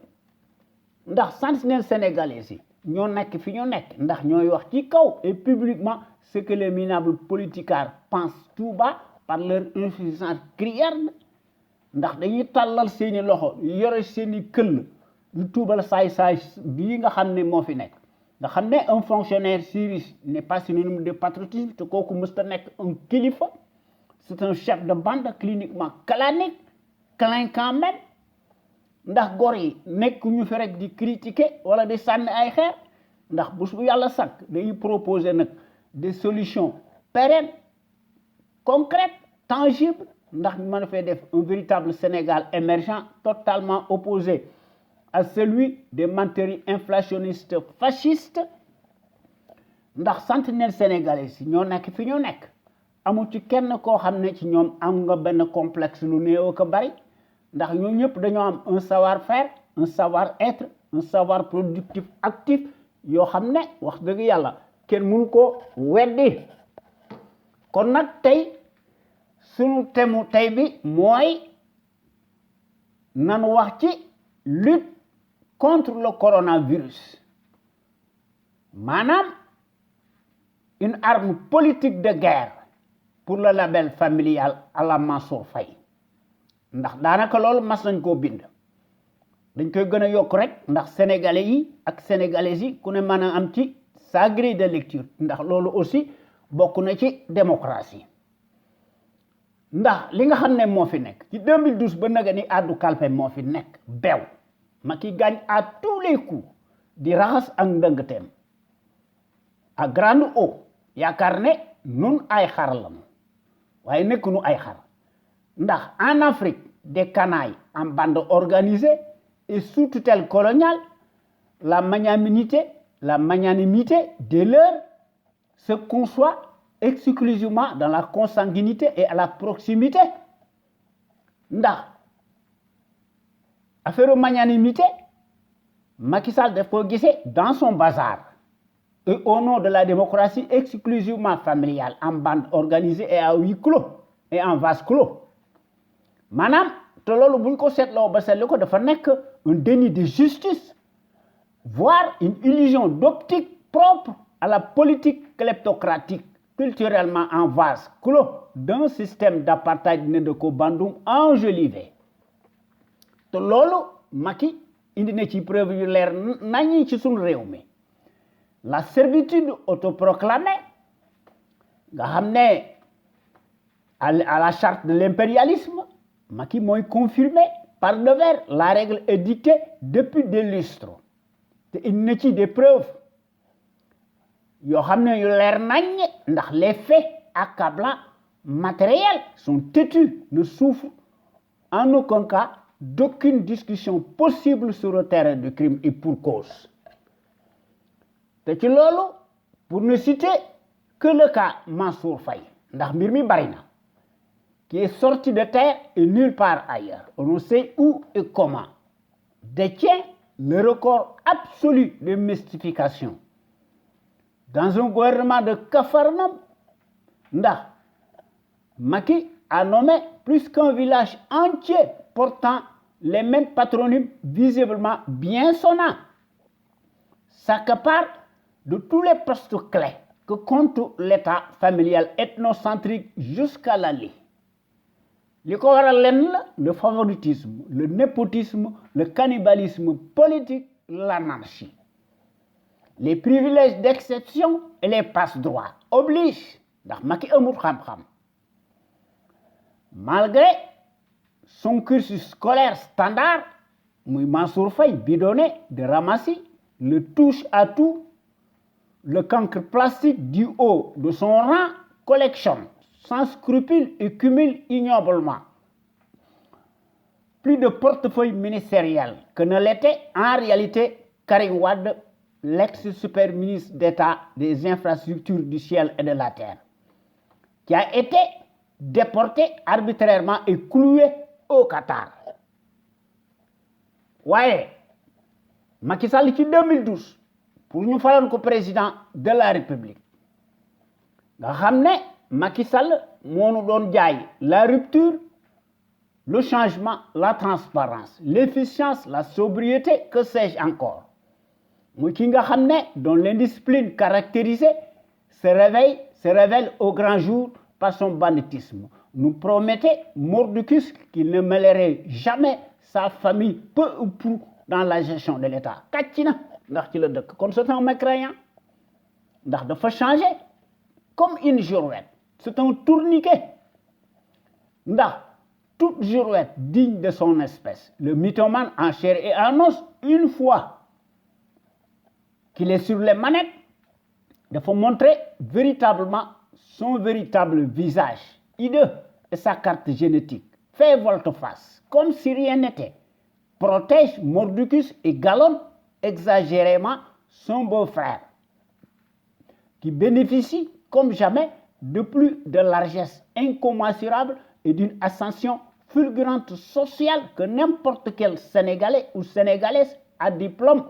ndax sentinelles sénégalaises yi ñoo nekk fi ñoo nekk ndax ñooy wax ci kaw et publiquement ce que les minables politicards pensent tout bas par leur insuffisance criarde ndax dañuy tàllal seeni loxo yore seeni këll lu tuubal saay-saay bii nga xam ne moo fi nekk nga xam ne un fonctionnaire si riche n'est pas synonyme de patriotisme te kooku mësta nekk un kilifa c'est un chef de bande cliniquement clanique clinquant même ndax gor yi nekk ñu fi rek di critiquer wala di sànni ay xeer ndax bu yàlla sàkk dañuy proposer nag des solutions pérennes concrètes tangibles ndax ñu mën a fay def un véritable Sénégal émergent totalement opposé à celui des menteries inflationnistes fascistes ndax sentinelles sénégalais si ñoo nekk fi ñoo nekk amul ci kenn koo xam ne ci ñoom am nga benn complexe lu néew ko bari ndax ñoo ñëpp dañoo am un savoir-faire un savoir-être un savoir productif actif yoo xam ne wax dëgg yàlla kenn mënu ko weddi kon nag tey sunu temu tey bi mooy nanu wax ci lutte contre le coronavirus maanaam une arme politique de guerre pour le label familial à la Mansour Faye ndax daanaka loolu mas nañ koo bind dañ koy gën a yokk rek ndax sénégalais yi ak sénégalaises yi ku ne mën a am ci sa grille de lecture ndax loolu aussi bokk na ci démocratie ndax li nga xam ne moo fi nekk ci 2012 ba naga ni addu kalpe moo fi nekk bew Macky gagne à tous les coups di raxas ak ndëngteem à grande eau yaakaar ne nun ay xar lañu waaye nekk nu ay xar ndax en Afrique des canailles en bande organisée et sous tutelle coloniale la magnanimité des leurs se conçoit exclusivement dans la consanguinité et à la proximité ndax affaire magnanimité Macky Sall daf ko gisee dans son bazar et au nom de la démocratie exclusivement familiale en bande organisée et à huis clos et en vase clos maanaam te loolu buñ ko seetloo ba seetlu ko dafa nekk un déni de justice voire une illusion d'optique propre à la politique kleptocratique culturellement en vase clos d'un système d'apartheid né de ko Bandoum enjolivé te loolu Macky indi na ci preuve yu leer nañi ci sunu réew mi la servitude autoproclamée nga xam ne à la charte de l'impérialisme Macky mooy confirmé par devers la règle édictée depuis des lustres te indi na ci des preuves yoo xam ne yu leer nañ ndax les faits accablants matériels sont têtus ne souffrent en aucun cas d'aucune discussion possible sur le terrain du crime et pour cause te ci loolu pour ne citer que le cas Mansour Faye ndax mbir mi bari na qui est sorti de terre et nulle part ailleurs on ne sait où et comment détient le record absolu de mystification dans un gouvernement de Capharnaüm ndax Macky a nommé plus qu'un village entier portant les mêmes patronymes visiblement bien sonnants s'accapare de tous les postes clés que compte l'État familial ethnocentrique jusqu'à l'Ali li ko waral lenn la le favoritisme le népotisme le cannibalisme politique l'anarchie les privilèges d'exception et les passe-droits obligent ndax Macky amul xam-xam malgré son cursus scolaire standard muy Mansour Faye bidonné de ramassis le touche-à-tout le cancre plastique du haut de son rang collectionne sans scrupule et cumule ignoblement plus de portefeuilles ministériels que ne l'était en réalité Karim Wade, l'ex-super-ministre d'État des infrastructures du ciel et de la terre, qui a été déporté arbitrairement et cloué au Qatar. waaye Macky Sall ci 2012 pour ñu faloon ko président de la République nga xam ne Macky Sall moo nu doon jaay la rupture le changement la transparence l'efficience la sobriété que sais-je encore muy ki nga xam ne dont l'indiscipline caractérisée se révèle au grand jour par son banditisme nous promettait Mordicus qu'il ne mêlerait jamais sa famille peu ou prou dans la gestion de l'État kàcc na ndax ci la dëkk kon c'est un mécréant ndax dafa changer comme une girouette c'est un tourniquet ndax toute girouette digne de son espèce le mythomane en chair et en os une fois qu'il est sur les manettes dafa montrer véritablement son véritable visage hideux et sa carte génétique fait volte-face comme si rien n'était protège Mordicus et galonne exagérément son beau-frère qui bénéficie comme jamais de plus de largesse incommensurable et d'une ascension fulgurante sociale que n'importe quel Sénégalais ou Sénégalaise à diplôme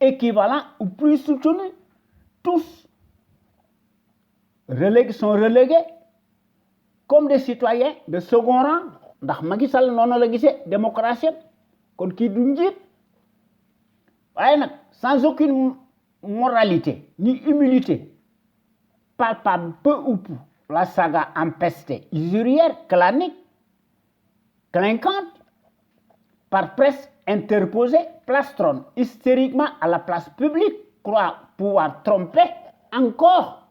équivalent ou plus soutenu. Tous sont relégués comme des citoyens de second rang ndax Macky Sall noonu la gisee démocratie kon kii du njiit waaye nag sans aucune moralité ni humilité palpable peu ou prou la saga empestée usurière clanique clinquante par presse interposée plastronne hystériquement à la place publique croit pouvoir tromper encore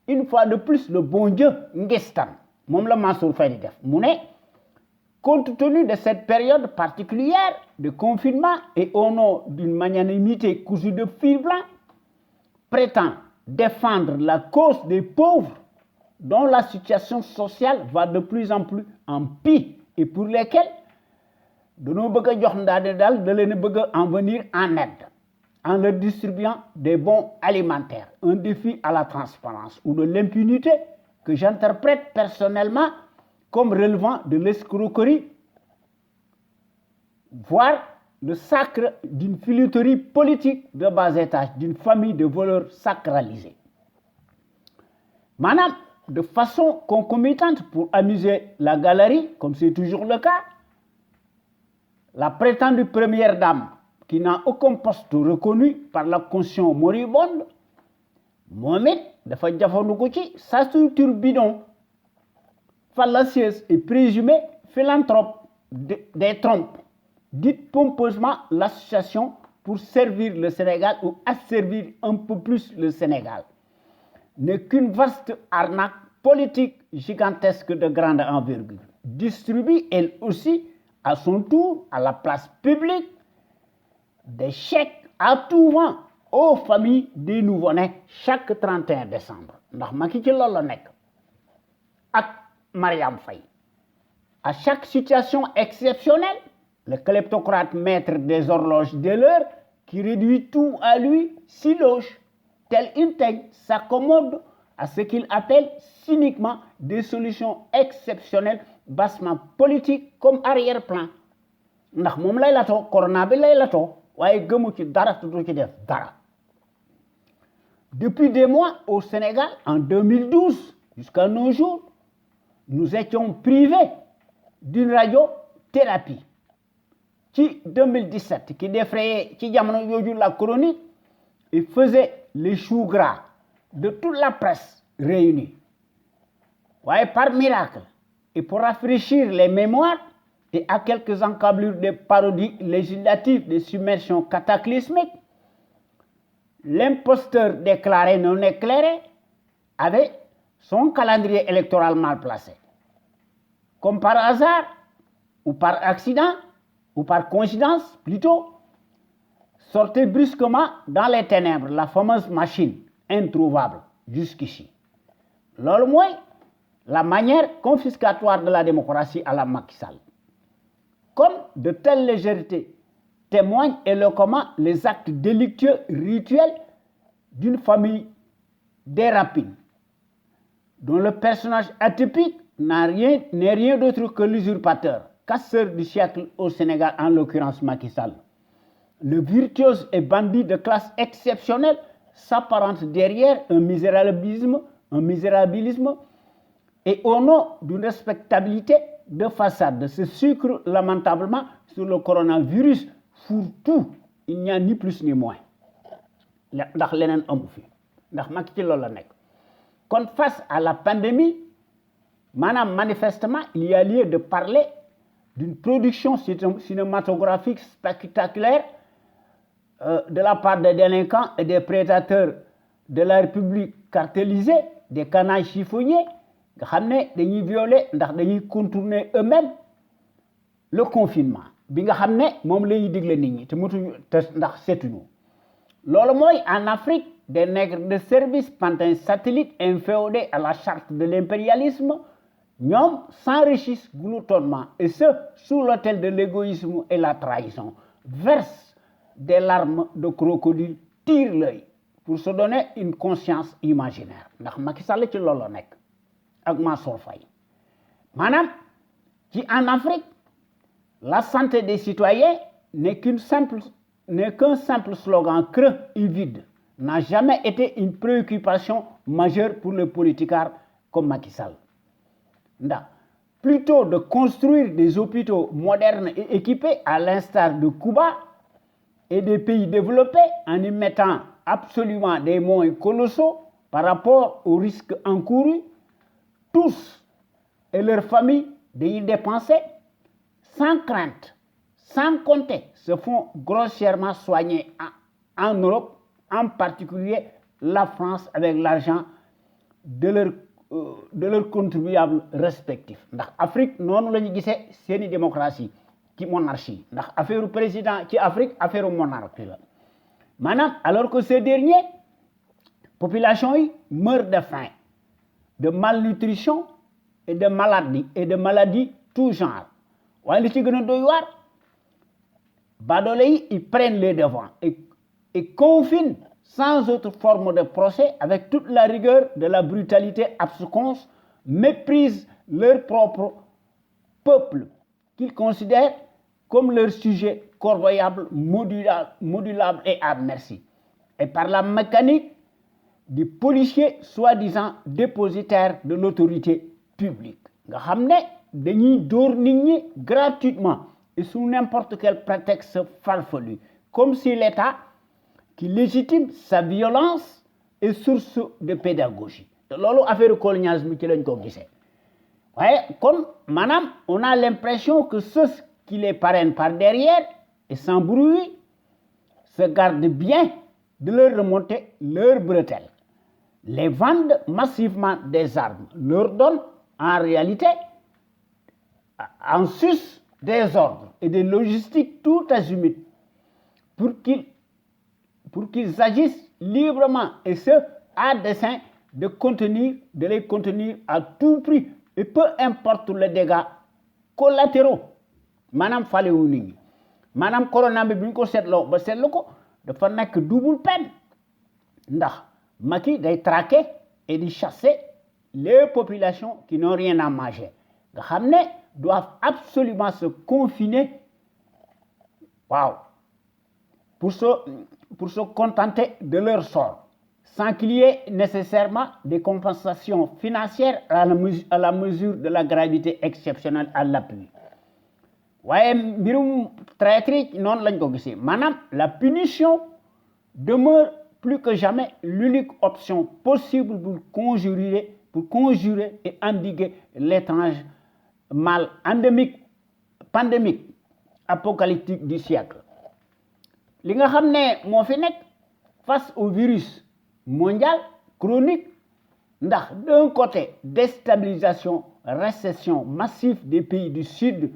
une fois de plus le bon Dieu ngestan moom la Mansour Faye di def mu ne compte tenu de cette période particulière de confinement et au nom d'une magnanimité cousue de fil blanc, prétend défendre la cause des pauvres dont la situation sociale va de plus en plus en pis et pour lesquels dañoo bëgg a jox ndaane daal da leen a bëgg a en venir en aide en leur distribuant des bons alimentaires, un défi à la transparence ou de l'impunité que j'interprète personnellement comme relevant de l'escroquerie, voire le sacre d'une filouterie politique de bas étage, d'une famille de voleurs sacralisés. Madame, de façon concomitante pour amuser la galerie, comme c'est toujours le cas, la prétendue première dame, qui n'a aucun poste reconnu par la conscience moribonde, Mohamed dafa jafandu ci sa structure bidon, fallacieuse et présumée philanthrope des trompes, dite pompeusement l'association pour servir le Sénégal ou asservir un peu plus le Sénégal, n'est qu'une vaste arnaque politique gigantesque de grande envergure, distribue elle aussi à son tour à la place publique des chèques à tout vent aux familles des nouveau-nés chaque 31 décembre ndax Macky ci loolu la nekk ak Mariam Faye. À chaque situation exceptionnelle, le kleptocrate maître des horloges de l'heure qui réduit tout à lui s'y loge, tel une teigne, s'accommode à ce qu'il appelle cyniquement des solutions exceptionnelles bassement politiques comme arrière-plan. ndax moom lay latoo corona bi lay latoo waaye gëmu ci dara tutu ci def dara. Depuis des mois au Sénégal, en 2012 jusqu'à nos jours, nous étions privés d'une radiothérapie. Qui 2017 qui défrayait ci jamono jooju la chronique et faisait les choux gras de toute la presse réunie. Ouais, par miracle, et pour rafraîchir les mémoires et à quelques encablures des parodies législatives de submersion cataclysmique, l'imposteur déclaré non éclairé avait son calendrier électoral mal placé. Comme par hasard, ou par accident, ou par coïncidence plutôt, sortait brusquement dans les ténèbres la fameuse machine introuvable jusqu'ici. Loolu mooy la manière confiscatoire de la démocratie à la Macky Sall. Comme de telles légèretés témoignent éloquemment les actes délictueux rituels d'une famille des rapines, dont le personnage atypique n'est rien d'autre que l'usurpateur, casseur du siècle au Sénégal, en l'occurrence Macky Sall. Le virtuose et bandit de classe exceptionnelle s'apparente derrière un misérabilisme et au nom d'une respectabilité de façade, se sucre lamentablement sur le coronavirus fourre-tout. Il n'y a ni plus ni moins. ndax leneen amu fi ndax Macky ci loolu la nekk. Kon face à la pandémie, manifestement, il y a lieu de parler d'une production cinématographique spectaculaire de la part des délinquants et des prédateurs de la République cartélisée, des canailles chiffonniers, nga xam ne dañuy violer ndax dañuy contourner eux-mêmes le confinement bi nga xam ne moom la ñuy digle nit ñi te mutuñu te ndax seetuñu. Loolu mooy en Afrique des nègres de service pantins satellites inféodés à la charte de l'impérialisme, ñoom s'enrichissent gloutonnement et ce sous l'autel de l'égoïsme et la trahison, versent des larmes de crocodile, tirent l'œil pour se donner une conscience imaginaire ndax Macky Sall ci loolu la nekk ak Mansour Faye. Maanaam ci en Afrique la santé des citoyens n'est qu'un simple slogan creux et vide, n'a jamais été une préoccupation majeure pour les politicards comme Macky Sall. Plutôt de construire des hôpitaux modernes et équipés à l'instar de Cuba et des pays développés en y mettant absolument des moyens colossaux par rapport aux risques encourus, tous et leurs familles d'y dépenser sans crainte, sans compter, se font grossièrement soigner en Europe, en particulier la France, avec l'argent de leurs de leurs contribuables respectifs ndax Afrique noonu la ñu gisee seeni démocratie ci monarchie ndax affaire président ci Afrique affaire monarchie la maanaam alors que ces derniers population yi meurent de faim de malnutrition et de maladies tout genre waaye li ci gën a doy waar baadoole yi ils prennent les devants et confinent sans autre forme de procès avec toute la rigueur de la brutalité absconse méprisent leur propre peuple qu'ils considèrent comme leur sujet corvéable, modulable et à merci. Et par la mécanique du policier soi-disant dépositaire de l'autorité publique. Nga xam ne dañuy dóor nit ñi gratuitement et sous n'importe quel prétexte farfelu, comme si l'État qui légitime sa violence est source de pédagogie. te loolu affaire colonialisme ci lañ ko gisee waaye kon maanaam on a l'impression que ceux qui les parrainent par derrière et sans bruit se gardent bien de leur remonter leurs bretelles, les vendent massivement des armes, leur donnent en réalité en sus des ordres et des logistiques tout azimut pour qu'ils agissent librement et ce à dessein de les contenir à tout prix et peu importe les dégâts collatéraux maanaam falewu nit ñi maanaam corona bi bu ñu ko seetloo ba seetlu ko dafa nekk double peine ndax Macky day traquer et di chasser les populations qui n'ont rien à manger nga xam ne doivent absolument se confiner waaw pour se contenter de leur sort sans qu'il y ait nécessairement des compensations financières à la mesure de la gravité exceptionnelle à l'appui waaye mbirum traître noonu lañ ko gisee maanaam la punition demeure plus que jamais l'unique option possible pour conjurer et endiguer l'étrange mal pandémique apocalyptique du siècle li nga xam ne moo fi nekk face au virus mondial chronique ndax d'un côté déstabilisation récession massive des pays du Sud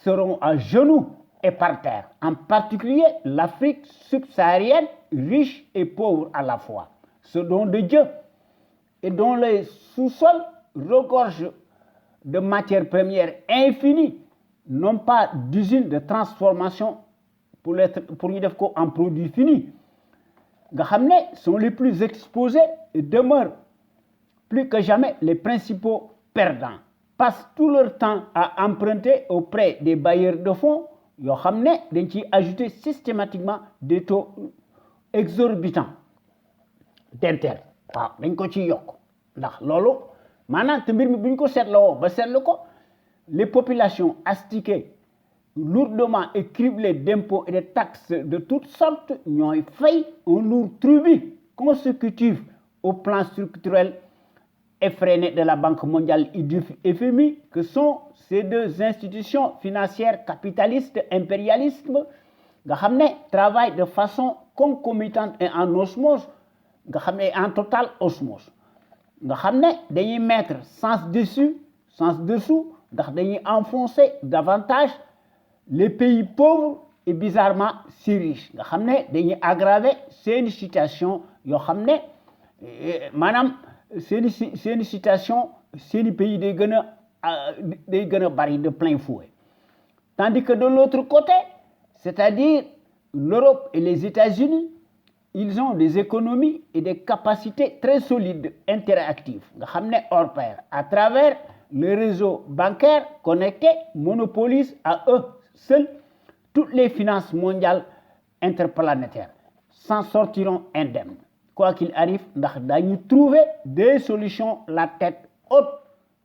seront à genoux et par terre, en particulier l'Afrique subsaharienne, riche et pauvre à la fois, ce don de Dieu, et dont les sous-sols regorgent de matières premières infinies, non pas d'usines de transformation pour ñu def ko en produits finis, nga xam ne sont les plus exposés et demeurent plus que jamais les principaux perdants. Passent tout leur temps à emprunter auprès des bailleurs de fonds yoo xam ne dañ ciy ajouter systématiquement des taux exorbitants d'intérêt waaw dañ ko ciy yokk ndax loolu maanaam te mbir mi bu ñu ko seetloo ba seetlu ko les populations astiquées lourdement et criblées d'impôts et de taxes de toutes sortes ñooy fay un lourd tribut consécutif au plan structurel effréné de la Banque mondiale et du FMI, que sont ces deux institutions financières capitalistes impérialistes nga xam ne travaillent de façon concomitante et en osmose nga xam ne en totale osmose nga xam ne dañuy mettre sens dessus sens dessous ndax dañuy enfoncer davantage les pays pauvres et bizarrement si riches nga xam ne dañuy aggraver seeni situation yoo xam ne maanaam seeni situation seeni pays day gën a bari de plein fouet tandis que de l'autre côté c'est-à-dire l'Europe et les États-Unis ils ont des économies et des capacités très solides interactives nga xam ne hors pair à travers le réseau bancaire connecté monopolisent à eux seuls toutes les finances mondiales interplanétaires s'en sortiront indemnes quoi qu'il arrive ndax dañu trouver des solutions la tête haute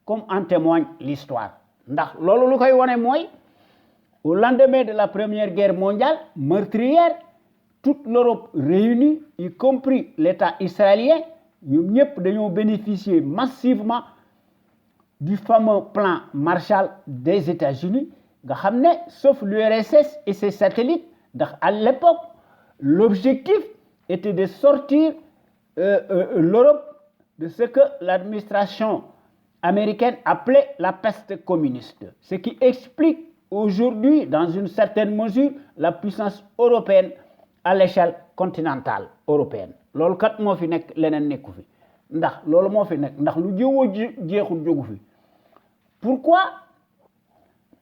comme en témoigne l'histoire ndax loolu lu koy wone mooy au lendemain de la première guerre mondiale meurtrière toute l'Europe réunie y compris l'État israélien ñoom ñëpp dañoo bénéficier massivement du fameux plan Marshall des États-Unis nga xam ne sauf l'URSS et ses satellites ndax à l'époque l'objectif était de sortir l'Europe de ce que l'administration américaine appelait la peste communiste, ce qui explique aujourd'hui, dans une certaine mesure, la puissance européenne à l'échelle continentale européenne. Loolu kat moo fi nekk leneen nekku fi ndax loolu moo fi nekk ndax lu jëwoo jeexul jógu fi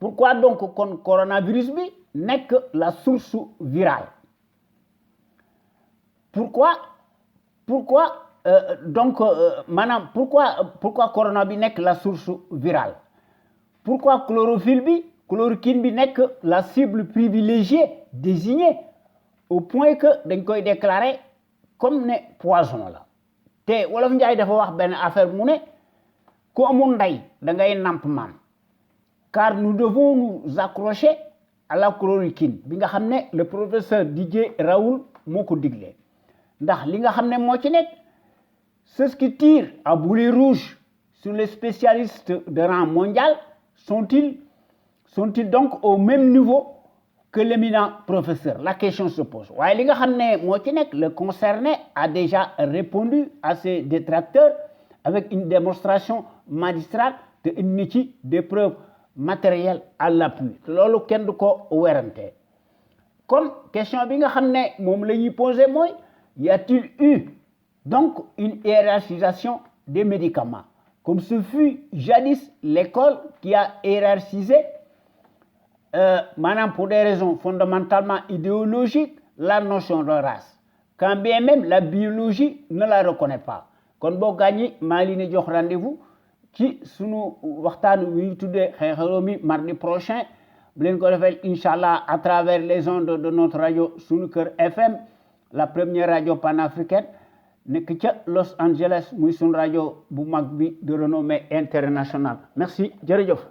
pourquoi donc kon coronavirus bi nekk la source virale pourquoi corona bi nekk la source virale pourquoi chloroquine bi nekk la cible privilégiée désignée au point que dañ koy déclarer comme ne poison la te wolof njaay dafa wax benn affaire mu ne ku amul ndey da ngay namp maam car nous devons nous accrocher à la chloroquine bi nga xam ne le professeur Didier Raoult moo ko digle ndax li nga xam ne moo ci nekk ceux qui tirent à boulet rouge sur les spécialistes de rang mondial sont-ils donc au même niveau que l'éminent professeur? La question se pose. Ouais, li nga xam ne moo ci nekk, le concerné a déjà répondu à ses détracteurs avec une démonstration magistrale te indi ci des preuves matérielles à l'appui. Loolu kenn du ko werante. Comme question bi nga xam ne moom la ñuy posé mooy y a-t-il eu donc une hiérarchisation des médicaments comme ce fut jadis l'école qui a hiérarchisé maintenant pour des raisons fondamentalement idéologiques la notion de race quand bien même la biologie ne la reconnaît pas kon boo gàññi maa ngi leen di jox rendez-vous ci sunu waxtaan wi ñu tuddee xew-xew mi mardi prochain bu leen ko defee inchallah à travers les ondes de notre radio Sunu Kër FM la première radio panafricaine nekk ca Los Angeles muy sunu rajo bu mag bi de renommée internationale merci jërëjëf